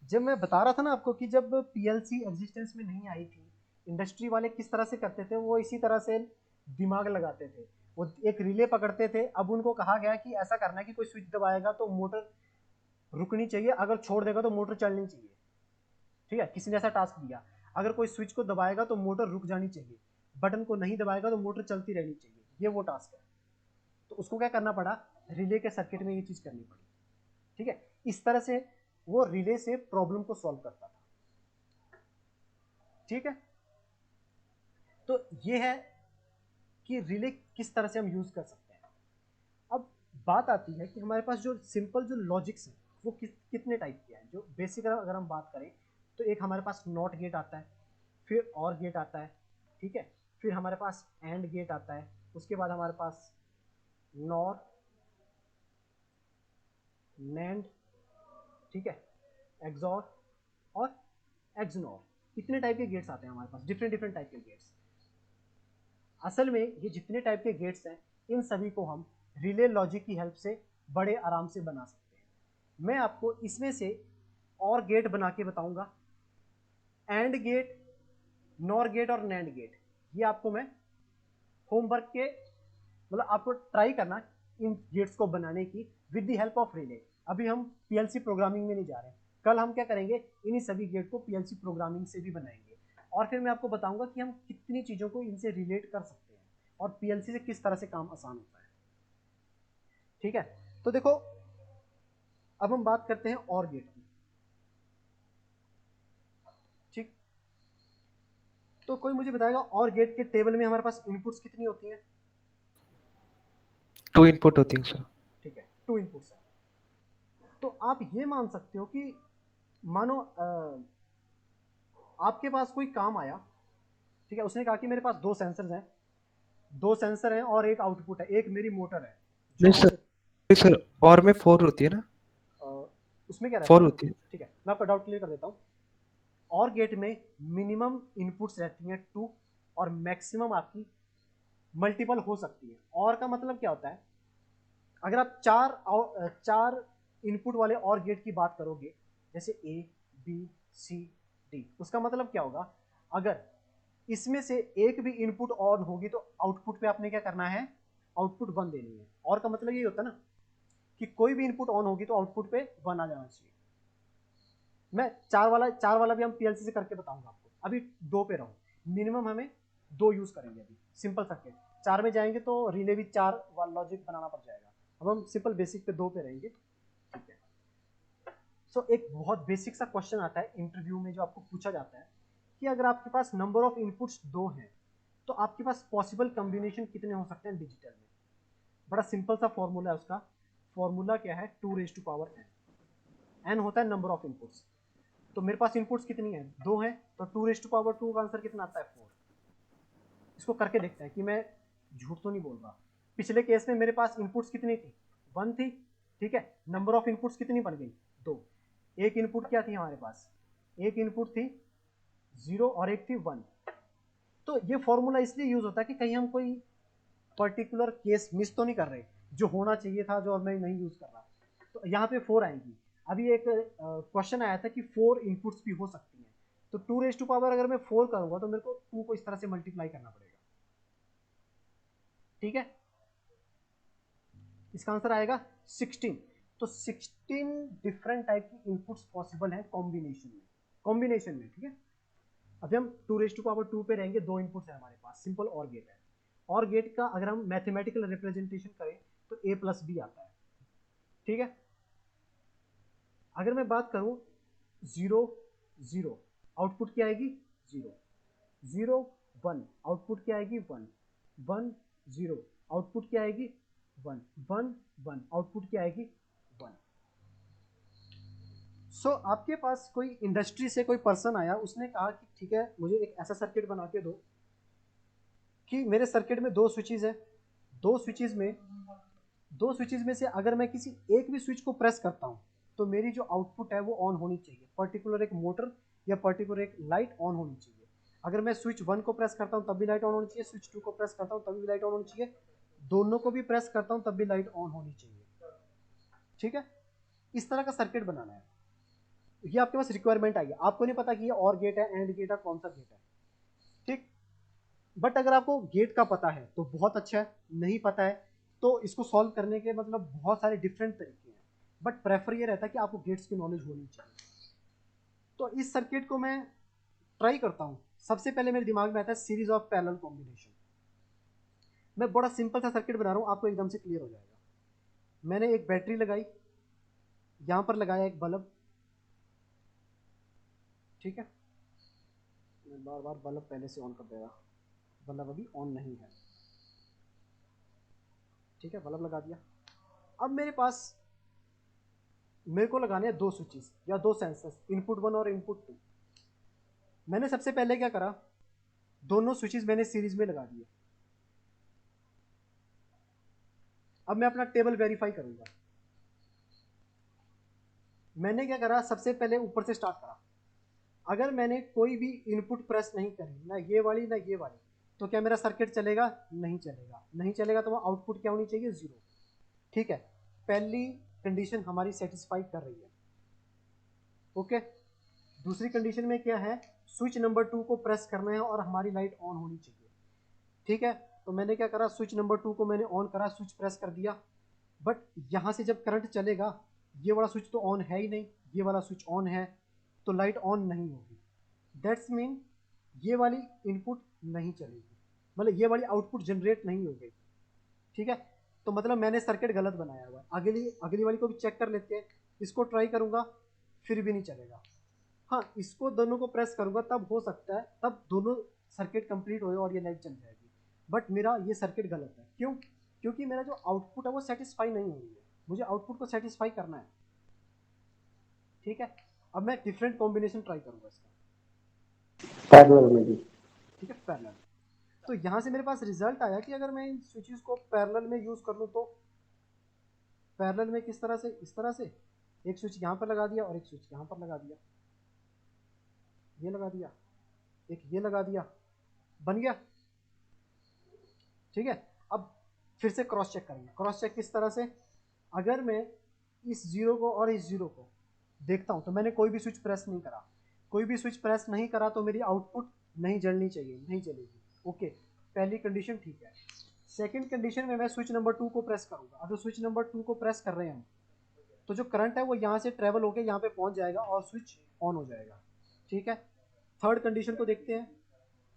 जब मैं बता रहा था ना आपको कि जब पीएलसी एग्जिस्टेंस में नहीं आई थी, इंडस्ट्री वाले किस तरह से करते थे, वो इसी तरह से दिमाग लगाते थे। वो एक रिले पकड़ते थे। अब उनको कहा गया कि ऐसा करना है कि कोई स्विच दबाएगा तो मोटर रुकनी चाहिए, अगर छोड़ देगा तो मोटर चलनी चाहिए। ठीक है, किसी ने ऐसा टास्क दिया, अगर कोई स्विच को दबाएगा तो मोटर रुक जानी चाहिए, बटन को नहीं दबाएगा तो मोटर चलती रहनी चाहिए। ये वो टास्क है। तो उसको क्या करना पड़ा, रिले के सर्किट में ये चीज़ करनी पड़ी। ठीक है, इस तरह से वो रिले से प्रॉब्लम को सॉल्व करता था। ठीक है, तो ये है कि रिले किस तरह से हम यूज कर सकते हैं। अब बात आती है कि हमारे पास जो सिंपल जो लॉजिक्स हैं वो कितने टाइप के हैं। जो बेसिक अगर हम बात करें तो एक हमारे पास नॉट गेट आता है, फिर और गेट आता है। ठीक है, फिर हमारे पास एंड गेट आता है, उसके बाद हमारे पास नॉर, नैंड, ठीक है, एक्सॉर और एक्सनॉर। इतने टाइप के गेट्स आते हैं हमारे पास, डिफरेंट डिफरेंट टाइप के गेट्स। असल में ये जितने टाइप के गेट्स हैं इन सभी को हम रिले लॉजिक की हेल्प से बड़े आराम से बना सकते हैं। मैं आपको इसमें से और गेट बना के बताऊंगा, एंड गेट, नॉर गेट और नैंड गेट। ये आपको मैं होमवर्क के मतलब आपको ट्राई करना इन गेट्स को बनाने की with the help of relay. अभी हम पीएलसी प्रोग्रामिंग में नहीं जा रहे हैं, कल हम क्या करेंगे, इन्हीं सभी गेट को पीएलसी प्रोग्रामिंग से भी बनाएंगे और फिर मैं आपको बताऊंगा कि हम कितनी चीज़ों को इनसे रिलेट कर सकते हैं और पीएलसी से किस तरह से काम आसान होता है। ठीक है, तो देखो अब हम बात करते हैं और गेट की। ठीक, तो कोई मुझे बताएगा और गेट के टेबल में हमारे पास इनपुट्स कितनी होती हैं? 2 इनपुट होती है सर। ठीक है, 2 इनपुट्स हैं। तो आप ये मान सकते हो कि मानो आपके पास कोई काम आया, ठीक है, उसने कहा कि मेरे पास 2 सेंसर्स हैं, 2 सेंसर हैं और एक आउटपुट है, एक मेरी मोटर है जो नहीं सर, और में 4 होती है ना? उसमें क्या रहता 4 है, होती है। ठीक है, मैं आपका डाउट क्लियर कर देता हूँ। और गेट में मिनिमम इनपुट्स रहती हैं 2 और मैक्सिमम आपकी मल्टीपल हो सकती है। और का मतलब क्या होता है, अगर आप चार इनपुट वाले और गेट की बात करोगे, जैसे ए बी सी डी, उसका मतलब क्या होगा, अगर इसमें से एक भी इनपुट ऑन होगी तो आउटपुट पे आपने क्या करना है, आउटपुट 1 देनी है। और का मतलब ये होता है ना कि कोई भी इनपुट ऑन होगी तो आउटपुट पे 1 आ जाना चाहिए। मैं चार वाला भी हम पीएलसी से करके बताऊंगा आपको। अभी 2 पे रहूं, मिनिमम हमें 2 यूज करेंगे। अभी सिंपल सर्किट 4 में जाएंगे तो रिले भी 4 वाला लॉजिक बनाना पड़ जाएगा। अब हम सिंपल बेसिक पे 2 पे रहेंगे। ठीक है, सो एक बहुत बेसिक सा क्वेश्चन आता है इंटरव्यू में जो आपको पूछा जाता है कि अगर आपके पास नंबर ऑफ इनपुट्स 2 हैं तो आपके पास पॉसिबल कॉम्बिनेशन कितने हो सकते हैं डिजिटल में। बड़ा सिंपल सा फॉर्मूला है उसका। फॉर्मूला क्या है, 2⁻n। n होता है नंबर ऑफ इनपुट्स। तो मेरे पास इनपुट्स कितनी है, 2 हैं, तो 2⁻2 का आंसर कितना आता है, 4। इसको करके देखते हैं कि मैं झूठ तो नहीं बोल रहा। पिछले केस में मेरे पास इनपुट्स कितनी थी, 1 थी। ठीक है, नंबर ऑफ इनपुट्स कितनी बन गई, 2। एक इनपुट क्या थी हमारे पास, एक इनपुट थी 0 और एक थी 1। तो ये फॉर्मूला इसलिए यूज होता है कि कहीं हम कोई पर्टिकुलर केस मिस तो नहीं कर रहे, जो होना चाहिए था जो मैं नहीं यूज कर रहा। तो यहाँ पे 4 आएंगी। अभी एक क्वेश्चन आया था कि 4 इनपुट्स भी हो सकती हैं, तो 2⁻, अगर मैं 4 करूंगा तो मेरे को 2 को इस तरह से मल्टीप्लाई करना पड़ेगा। ठीक है, इसका आंसर आएगा 16। तो 16 डिफरेंट टाइप की इनपुट्स पॉसिबल है कॉम्बिनेशन में। ठीक है, अभी हम 2⁻2 पे रहेंगे, 2 इनपुट्स है हमारे पास, सिंपल और गेट है। और गेट का अगर हम मैथमेटिकल रिप्रेजेंटेशन करें तो a+b आता है, ठीक है। अगर मैं बात करूं 0 0 आउटपुट क्या आएगी 0, 0 1 आउटपुट क्या आएगी 1, 1 0 आउटपुट क्या आएगी 1, 1 1 आउटपुट क्या आएगी 1। सो आपके पास कोई इंडस्ट्री से कोई पर्सन आया, उसने कहा कि ठीक है मुझे एक ऐसा सर्किट बना के दो कि मेरे सर्किट में 2 स्विचेस हैं, 2 स्विचेस में से अगर मैं किसी एक भी स्विच को प्रेस करता हूं तो मेरी जो आउटपुट है वो ऑन होनी चाहिए, पर्टिकुलर एक मोटर या पर्टिकुलर एक लाइट ऑन होनी चाहिए। अगर मैं स्विच 1 को प्रेस करता हूं तब भी लाइट ऑन होनी चाहिए, स्विच 2 को प्रेस करता हूं तब भी लाइट ऑन होनी चाहिए, दोनों को भी प्रेस करता हूं तब भी लाइट ऑन होनी चाहिए, ठीक है। इस तरह का सर्किट बनाना है, ये आपके पास रिक्वायरमेंट आई है। आपको नहीं पता कि ये और गेट है, एंड गेट है, कौन सा गेट है, ठीक। बट अगर आपको गेट का पता है तो बहुत अच्छा है, नहीं पता है तो इसको सॉल्व करने के मतलब बहुत सारे डिफरेंट तरीके हैं, बट प्रेफर ये रहता है कि आपको गेट्स की नॉलेज होनी चाहिए। तो इस सर्किट को मैं ट्राई करता हूँ। सबसे पहले मेरे दिमाग में आता है सीरीज ऑफ पैरेलल कॉम्बिनेशन। मैं बड़ा सिंपल सा सर्किट बना रहा हूँ, आपको एकदम से क्लियर हो जाएगा। मैंने एक बैटरी लगाई, यहाँ पर लगाया एक बल्ब, ठीक है। मैं बार बार बल्ब पहले से ऑन कर देगा, बल्ब अभी ऑन नहीं है, ठीक है। बल्ब लगा दिया। अब मेरे पास मेरे को लगाने हैं 2 स्विचेस या 2 सेंसर्स, इनपुट 1 और इनपुट 2। मैंने सबसे पहले क्या करा, दोनों स्विचेस मैंने सीरीज में लगा दिए। अब मैं अपना टेबल वेरीफाई करूंगा। मैंने क्या करा, सबसे पहले ऊपर से स्टार्ट करा। अगर मैंने कोई भी इनपुट प्रेस नहीं करी, ना ये वाली ना ये वाली, तो क्या मेरा सर्किट चलेगा? नहीं चलेगा। नहीं चलेगा तो वो आउटपुट क्या होनी चाहिए? 0, ठीक है। पहली कंडीशन हमारी सेटिस्फाई कर रही है, ओके। दूसरी कंडीशन में क्या है, स्विच नंबर 2 को प्रेस करना है और हमारी लाइट ऑन होनी चाहिए, ठीक है। तो मैंने क्या करा, स्विच नंबर 2 को मैंने ऑन करा, स्विच प्रेस कर दिया। बट यहाँ से जब करंट चलेगा, ये वाला स्विच तो ऑन है ही नहीं, ये वाला स्विच ऑन है, तो लाइट ऑन नहीं होगी। दैट्स मीन ये वाली इनपुट नहीं चलेगी, मतलब ये वाली आउटपुट जनरेट नहीं होगी, ठीक है। तो मतलब मैंने सर्किट गलत बनाया हुआ है। अगली वाली को भी चेक कर लेते हैं। इसको ट्राई करूंगा, फिर भी नहीं चलेगा। हाँ, इसको दोनों को प्रेस करूंगा तब हो सकता है, तब दोनों सर्किट कंप्लीट हो और ये लाइट चल जाएगी। बट मेरा ये सर्किट गलत है, क्यों? क्योंकि मेरा जो आउटपुट है वो सेटिस्फाई नहीं हो रही है, मुझे आउटपुट को सेटिस्फाई करना है, ठीक है। अब मैं डिफरेंट कॉम्बिनेशन ट्राई करूंगा इसका, पैरेलल में भी। ठीक है, पैरेलल। तो यहाँ से मेरे पास रिजल्ट आया कि अगर मैं इन स्विचेस को पैरेलल में यूज कर लूँ तो पैरेलल में किस तरह से, इस तरह से एक स्विच यहाँ पर लगा दिया और एक स्विच यहाँ पर लगा दिया, ये लगा दिया, एक ये लगा दिया, बन गया, ठीक है। अब फिर से क्रॉस चेक करेंगे। क्रॉस चेक किस तरह से, अगर मैं इस 0 को और इस 0 को देखता हूँ तो मैंने कोई भी स्विच प्रेस नहीं करा, कोई भी स्विच प्रेस नहीं करा तो मेरी आउटपुट नहीं जलनी चाहिए, नहीं चलेगी, ओके। पहली कंडीशन ठीक है। सेकंड कंडीशन में मैं स्विच नंबर 2 को प्रेस करूंगा। अगर स्विच नंबर 2 को प्रेस कर रहे हैं हम, तो जो करंट है वो यहाँ से ट्रेवल होकर यहाँ पे पहुँच जाएगा और स्विच ऑन हो जाएगा, ठीक है। थर्ड कंडीशन को देखते हैं।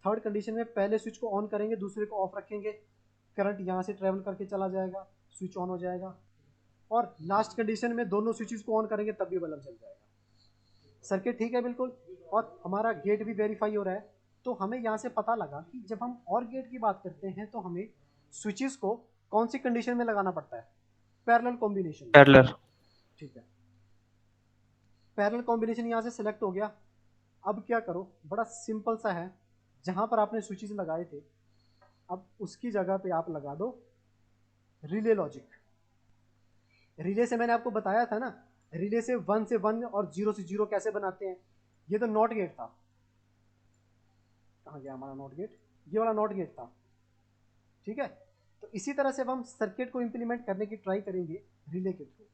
थर्ड कंडीशन में पहले स्विच को ऑन करेंगे, दूसरे को ऑफ रखेंगे, करंट यहाँ से ट्रेवल करके चला जाएगा, स्विच ऑन हो जाएगा। और लास्ट कंडीशन में दोनों स्विचेस को ऑन करेंगे तब भी बल्ब जल जाएगा। सर्किट ठीक है बिल्कुल, और हमारा गेट भी वेरीफाई हो रहा है। तो हमें यहाँ से पता लगा कि जब हम और गेट की बात करते हैं तो हमें स्विचेस को कौन सी कंडीशन में लगाना पड़ता है? पैरेलल कॉम्बिनेशन में, पैरेलल। ठीक है। पैरेलल कॉम्बिनेशन यहाँ से सिलेक्ट हो गया। अब क्या करो, बड़ा सिंपल सा है। जहाँ पर आपने स्विचेस लगाए थे, अब उसकी जगह पे आप लगा दो रिले लॉजिक। रिले से मैंने आपको बताया था ना, रिले से 1 से 1 और 0 से 0 कैसे बनाते हैं। ये तो नॉट गेट था, कहाँ गया हमारा नॉट गेट, ये वाला नॉट गेट था, ठीक है। तो इसी तरह से अब हम सर्किट को इंप्लीमेंट करने की ट्राई करेंगे रिले के थ्रू।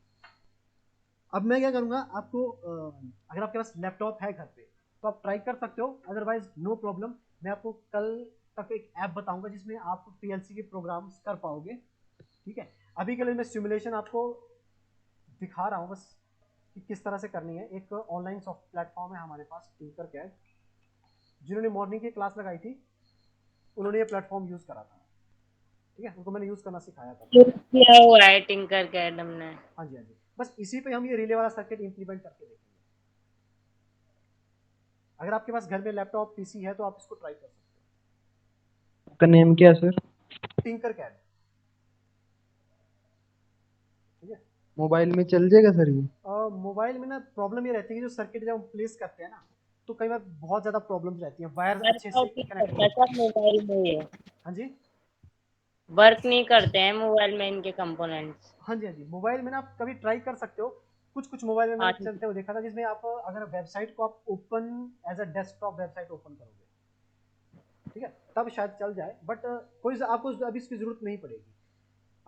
अब मैं क्या करूँगा, आपको अगर आपके पास लैपटॉप है घर पे तो आप ट्राई कर सकते हो, अदरवाइज नो प्रॉब्लम। मैं आपको कल तक एक ऐप बताऊंगा जिसमें आप पीएलसी के प्रोग्राम्स कर पाओगे, ठीक है। अभी के लिए मैं सिमुलेशन आपको दिखा रहा हूँ बस कि किस तरह से करनी है। एक ऑनलाइन सॉफ्ट प्लेटफॉर्म है हमारे पास, टिंकरकैड, जिन्होंने मॉर्निंग की क्लास लगाई थी उन्होंने ये प्लेटफॉर्म यूज़ करा था। ठीक है, उनको मैंने यूज़ करना सिखाया था। यूज किया हुआ है टिंकर कैड हमने। हाँ जी हाँ जी, बस इसी पे हम ये रिले वाला सर्किट इम्प्लीमेंट करके देखेंगे। अगर आपके पास घर में लैपटॉप पीसी है तो आप इसको ट्राई कर सकते हो। आपका नेम क्या है सर? टिंकर कैड, ठीक है। मोबाइल में चल जाएगा सर ये? मोबाइल में ना प्रॉब्लम ये रहती है कि जो सर्किट जब हम प्लेस करते हैं ना, तो कई बार बहुत ज़्यादा प्रॉब्लम्स रहती हैं, वायर अच्छे से वर्कआउट नहीं कनेक्ट करता नहीं। सर मोबाइल में, ये हाँ जी वर्क नहीं करते हैं मोबाइल में इनके कंपोनेंट्स। हाँ जी हाँ जी, मोबाइल में ना आप कभी ट्राई कर सकते हो। कुछ कुछ मोबाइल में हाँ मैंने जी। चलते हुए देखा था, जिसमें आप अगर वेबसाइट को आप open as a desktop website open करोगे, ठीक है, तब शायद चल जाए, बट कोई आपको अभी इसकी ज़रूरत नहीं पड़ेगी।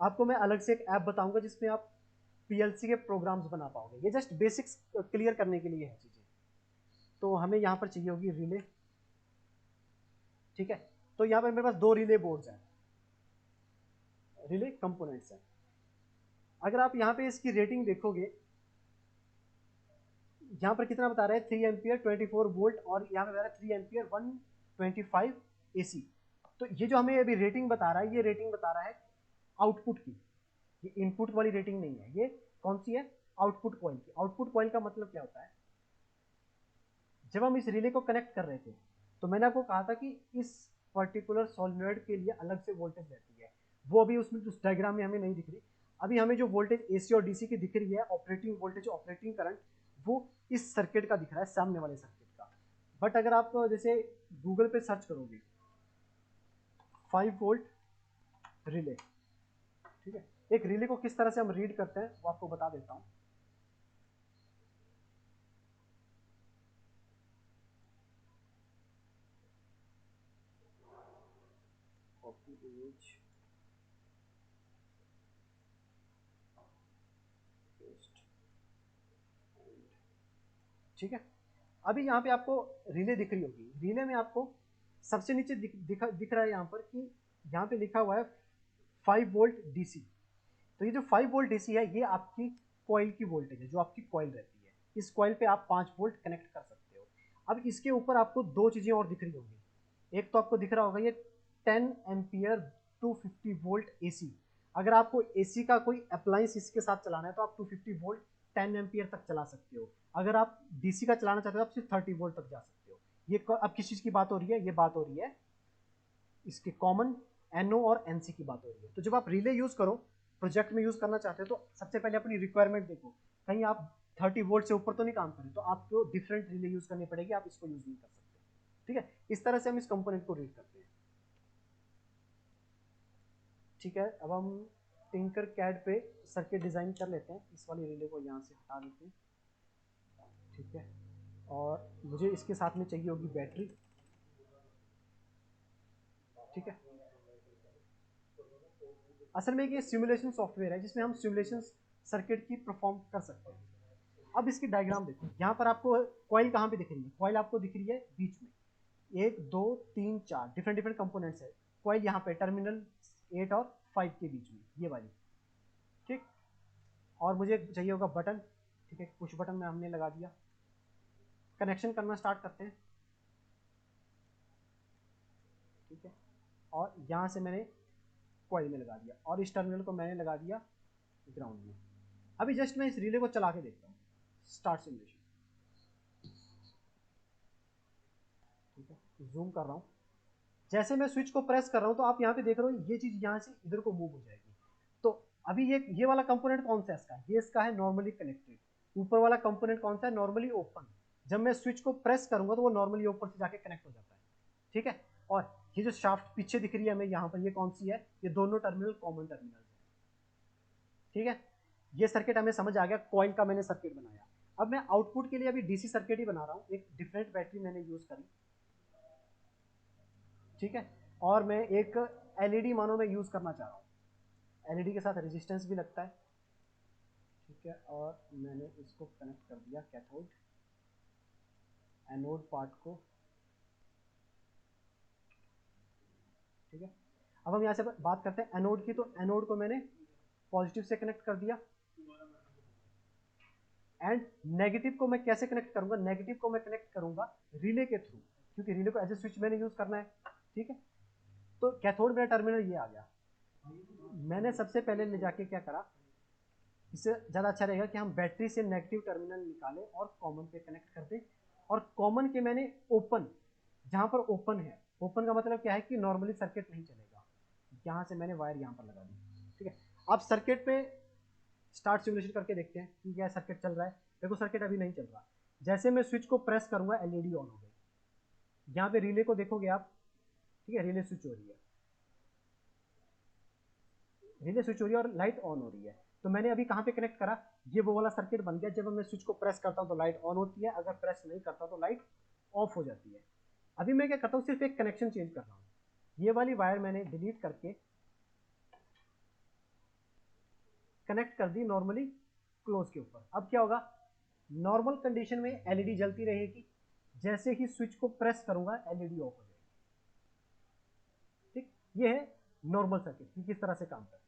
आपको मैं अलग से एक ऐप बताऊंगा जिसमें आप पीएलसी के प्रोग्राम्स बना पाओगे। ये जस्ट बेसिक्स क्लियर करने के लिए है चीज़ें। तो हमें यहाँ पर चाहिए होगी रिले, ठीक है। तो यहाँ पर मेरे पास 2 रिले बोर्ड्स हैं, रिले कंपोनेंट्स हैं। अगर आप यहाँ पे इसकी रेटिंग देखोगे, यहाँ पर कितना बता रहा है 3 एम्पियर 24 वोल्ट, और यहाँ पे बता रहा है 3 एम्पियर 125 एसी। तो ये जो हमें अभी रेटिंग बता रहा है, ये रेटिंग बता रहा है आउटपुट की, ये इनपुट वाली रेटिंग नहीं है। ये कौन सी है? आउटपुट कॉइल की। आउटपुट कॉइल का मतलब क्या होता है? जब हम इस रिले को कनेक्ट कर रहे थे तो मैंने आपको कहा था कि इस पर्टिकुलर सोलेनॉइड के लिए अलग से वोल्टेज रहती है, वो अभी उसमें उस डायग्राम में हमें नहीं दिख रही। अभी हमें जो वोल्टेज एसी और डीसी की दिख रही है, ऑपरेटिंग वोल्टेज ऑपरेटिंग करंट, वो इस सर्किट का दिख रहा है, सामने वाले सर्किट का। बट अगर आप जैसे गूगल पे सर्च करोगे 5 वोल्ट रिले, ठीक है, एक रिले को किस तरह से हम रीड करते हैं वो आपको बता देता हूँ। कॉपी इमेज, पेस्ट, ठीक है। अभी यहाँ पे आपको रिले दिख रही होगी। रिले में आपको सबसे नीचे दिख रहा है यहाँ पर कि यहाँ पे लिखा हुआ है 5 वोल्ट डीसी। तो ये जो 5 वोल्ट डीसी है, ये आपकी कॉइल की वोल्टेज है, जो आपकी कॉइल रहती है। इस कॉइल पे आप 5 वोल्ट कनेक्ट कर सकते हो। अब इसके ऊपर आपको 2 चीज़ें और दिख रही होंगी। एक तो आपको दिख रहा होगा ये 10 एम्पियर 250 वोल्ट एसी। अगर आपको एसी का कोई अप्लायंस इसके साथ चलाना है तो आप 250 वोल्ट 10 एम्पियर तक चला सकते हो। अगर आप डीसी का चलाना चाहते हो आप सिर्फ 30 वोल्ट तक जा सकते हो। ये अब किस चीज़ की बात हो रही है? ये बात हो रही है इसके कॉमन एनओ और एनसी की बात हो रही है। तो जब आप रिले यूज़ करो, प्रोजेक्ट में यूज़ करना चाहते हो, तो सबसे पहले अपनी रिक्वायरमेंट देखो, कहीं आप 30 वोल्ट से ऊपर तो नहीं काम करें, तो आपको डिफरेंट रिले यूज़ करनी पड़ेगी, आप इसको यूज़ नहीं कर सकते। ठीक है, इस तरह से हम इस कंपोनेंट को रीड करते हैं। ठीक है, अब हम टिंकर कैड पे सर्किट डिज़ाइन कर लेते हैं। इस वाली रिले को यहाँ से हटा देते हैं, ठीक है। और मुझे इसके साथ में चाहिए होगी बैटरी, ठीक है। असल में ये सिमुलेशन सॉफ्टवेयर है जिसमें हम सिमुलेशन सर्किट की परफॉर्म कर सकते हैं। अब इसकी डायग्राम देखो, यहाँ पर आपको कॉइल कहाँ पे दिख रही है? कॉइल आपको दिख रही है बीच में, 1 2 3 4 डिफरेंट डिफरेंट कंपोनेंट्स है। कॉइल यहाँ पे टर्मिनल 8 और 5 के बीच में, ये वाली, ठीक। और मुझे चाहिए होगा बटन, ठीक है, पुश बटन में हमने लगा दिया। कनेक्शन करना स्टार्ट करते हैं, ठीक है। और यहाँ से मैंने कॉइल में लगा दिया और इस टर्मिनल को मैंने लगा दिया ग्राउंड में। अभी जस्ट मैं इस रिले को चला के देखता हूँ, स्टार्ट सिमुलेशन, ठीक है, जूम कर रहा हूँ। जैसे मैं स्विच को प्रेस कर रहा हूँ तो आप यहाँ पे देख रहे हो ये चीज़ यहाँ से इधर को मूव हो जाएगी। तो अभी ये वाला कंपोनेंट कौन सा है इसका? ये इसका है नॉर्मली कनेक्टेड। ऊपर वाला कंपोनेंट कौन सा है? Normally open. जब मैं स्विच को प्रेस करूंगा तो वो नॉर्मली ऊपर से जाके कनेक्ट हो जाता है, ठीक है। और ये जो शाफ्ट पीछे दिख रही है हमें यहाँ पर, ये कौन सी है? ये दोनों टर्मिनल कॉमन टर्मिनल है, ठीक है। ये सर्किट हमें समझ आ गया, कॉइल का मैंने सर्किट बनाया। अब मैं आउटपुट के लिए अभी डीसी सर्किट ही बना रहा हूँ। एक डिफरेंट बैटरी मैंने यूज करी, ठीक है। और मैं एक एलईडी मानो मैं यूज करना चाह रहा हूँ। एलईडी के साथ रेजिस्टेंस भी लगता है, ठीक है। और मैंने इसको कनेक्ट कर दिया कैथोड, एनोड पार्ट को, ठीक है। अब हम यहाँ से बात करते हैं एनोड की। तो एनोड को मैंने पॉजिटिव से कनेक्ट कर दिया, एंड नेगेटिव को मैं कैसे कनेक्ट करूंगा? नेगेटिव को मैं कनेक्ट करूंगा रिले के थ्रू, क्योंकि रिले को एज ए स्विच मैंने यूज करना है, ठीक है। तो कैथोड मेरा टर्मिनल ये आ गया, मैंने सबसे पहले ले जाके क्या करा, इससे ज़्यादा अच्छा रहेगा कि हम बैटरी से नेगेटिव टर्मिनल निकालें और कॉमन पे कनेक्ट कर दें। और कॉमन के मैंने ओपन, जहाँ पर ओपन है, ओपन का मतलब क्या है कि नॉर्मली सर्किट नहीं चलेगा। यहाँ से मैंने वायर यहाँ पर लगा दी, ठीक है। आप सर्किट पे स्टार्ट सिमुलेशन करके देखते हैं कि क्या सर्किट चल रहा है। देखो सर्किट अभी नहीं चल रहा। जैसे मैं स्विच को प्रेस करूँगा एलईडी ऑन हो गई। यहाँ पे रिले को देखोगे आप, ठीक है, रिले स्विच हो रही है, रिले स्विच हो रही है और लाइट ऑन हो रही है। तो मैंने अभी कहाँ पे कनेक्ट करा, ये वो वाला सर्किट बन गया। जब मैं स्विच को प्रेस करता हूँ तो लाइट ऑन होती है, अगर प्रेस नहीं करता तो लाइट ऑफ हो जाती है। अभी मैं क्या करता हूँ, सिर्फ एक कनेक्शन चेंज कर रहा हूँ। ये वाली वायर मैंने डिलीट करके कनेक्ट कर दी नॉर्मली क्लोज के ऊपर। अब क्या होगा, नॉर्मल कंडीशन में एलईडी जलती रहेगी, जैसे ही स्विच को प्रेस करूंगा एलईडी ऑफ हो जाएगी। ठीक, ये है नॉर्मल सर्किट कि किस तरह से काम करता है।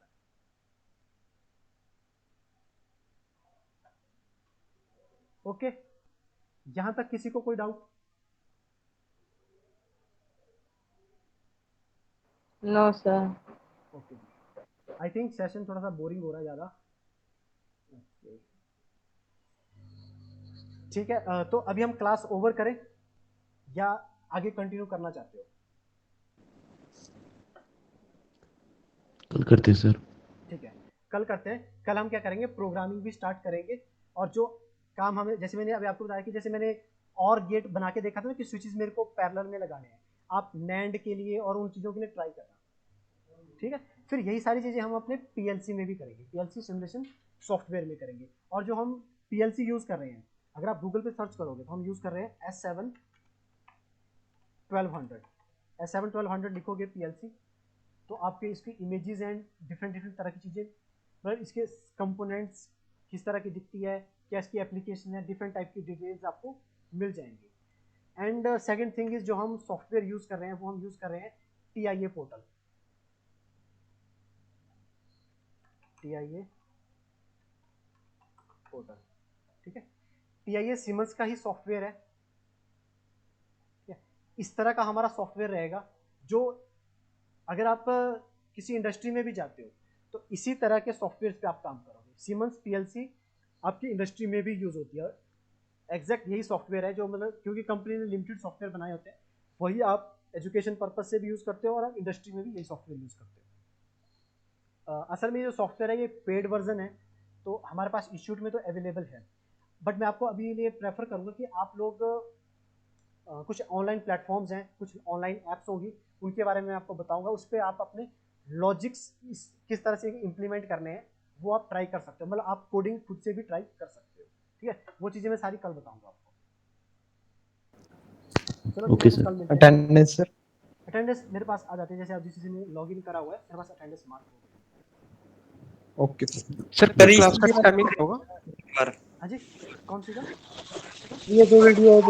ओके, यहां तक किसी को कोई doubt? No sir. Okay, I think session थोड़ा सा बोरिंग हो रहा है ज़्यादा। ठीक है, तो अभी हम क्लास ओवर करें या आगे कंटिन्यू करना चाहते हो? कल करते हैं सर। ठीक है, कल करते हैं। कल हम क्या करेंगे, प्रोग्रामिंग भी स्टार्ट करेंगे। और जो काम हमें, जैसे मैंने अभी आपको बताया कि जैसे मैंने और गेट बना के देखा था ना कि स्विचेस मेरे को पैरेलल में लगाने हैं, आप नैंड के लिए और उन चीज़ों के लिए ट्राई करना, ठीक है। फिर यही सारी चीज़ें हम अपने पीएलसी में भी करेंगे, पीएलसी सिमुलेशन सॉफ्टवेयर में करेंगे। और जो हम पीएलसी यूज़ कर रहे हैं, अगर आप गूगल पे सर्च करोगे तो हम यूज़ कर रहे हैं S7-1200 लिखोगे पीएलसी, तो आपके इसकी इमेजेस एंड डिफरेंट तरह की चीज़ें, मतलब इसके कंपोनेंट्स किस तरह की दिखती है, क्या इसकी एप्लीकेशन है, डिफरेंट टाइप की डिटेल्स आपको मिल जाएंगी। एंड सेकंड थिंग इज, जो हम सॉफ्टवेयर यूज़ कर रहे हैं वो हम यूज़ कर रहे हैं TIA पोर्टल। TIA पोर्टल, ठीक है। TIA सिमंस का ही सॉफ्टवेयर है। इस तरह का हमारा सॉफ्टवेयर रहेगा, जो अगर आप किसी इंडस्ट्री में भी जाते हो तो इसी तरह के सॉफ्टवेयर पे आप काम करोगे। सिमंस पीएलसी आपकी इंडस्ट्री में भी यूज़ होती है। एग्जैक्ट यही सॉफ्टवेयर है जो, मतलब क्योंकि कंपनी ने लिमिटेड सॉफ्टवेयर बनाए होते हैं, वही आप एजुकेशन पर्पज से भी यूज़ करते हो और आप इंडस्ट्री में भी यही सॉफ्टवेयर यूज़ करते हो। असल में जो सॉफ्टवेयर है ये पेड वर्जन है, तो हमारे पास इंस्टीट्यूट में तो अवेलेबल है। बट मैं आपको अभी लिए प्रेफर करूँगा कि आप लोग कुछ ऑनलाइन प्लेटफॉर्म्स हैं, कुछ ऑनलाइन ऐप्स होंगी, उनके बारे में आपको बताऊंगा। उस पर आप अपने लॉजिक्स किस तरह से इम्प्लीमेंट करने हैं वो आप ट्राई कर सकते हो, मतलब आप कोडिंग खुद से भी ट्राई कर सकते हो, ठीक है। वो चीज़ें मैं सारी कल बताऊंगा आपको। चलो ओके ठीक है, सर। कल मिलते हैं। Attendance sir. अटेंडेंस मेरे पास आ जाती है, जैसे आप जिस ने लॉगिन करा हुआ है मेरे पास अटेंडेंस मार्क होगा। ओके सर सर क्लास का टाइमिंग होगा? हाँ जी, कौन सी का? ये जो वीडियो है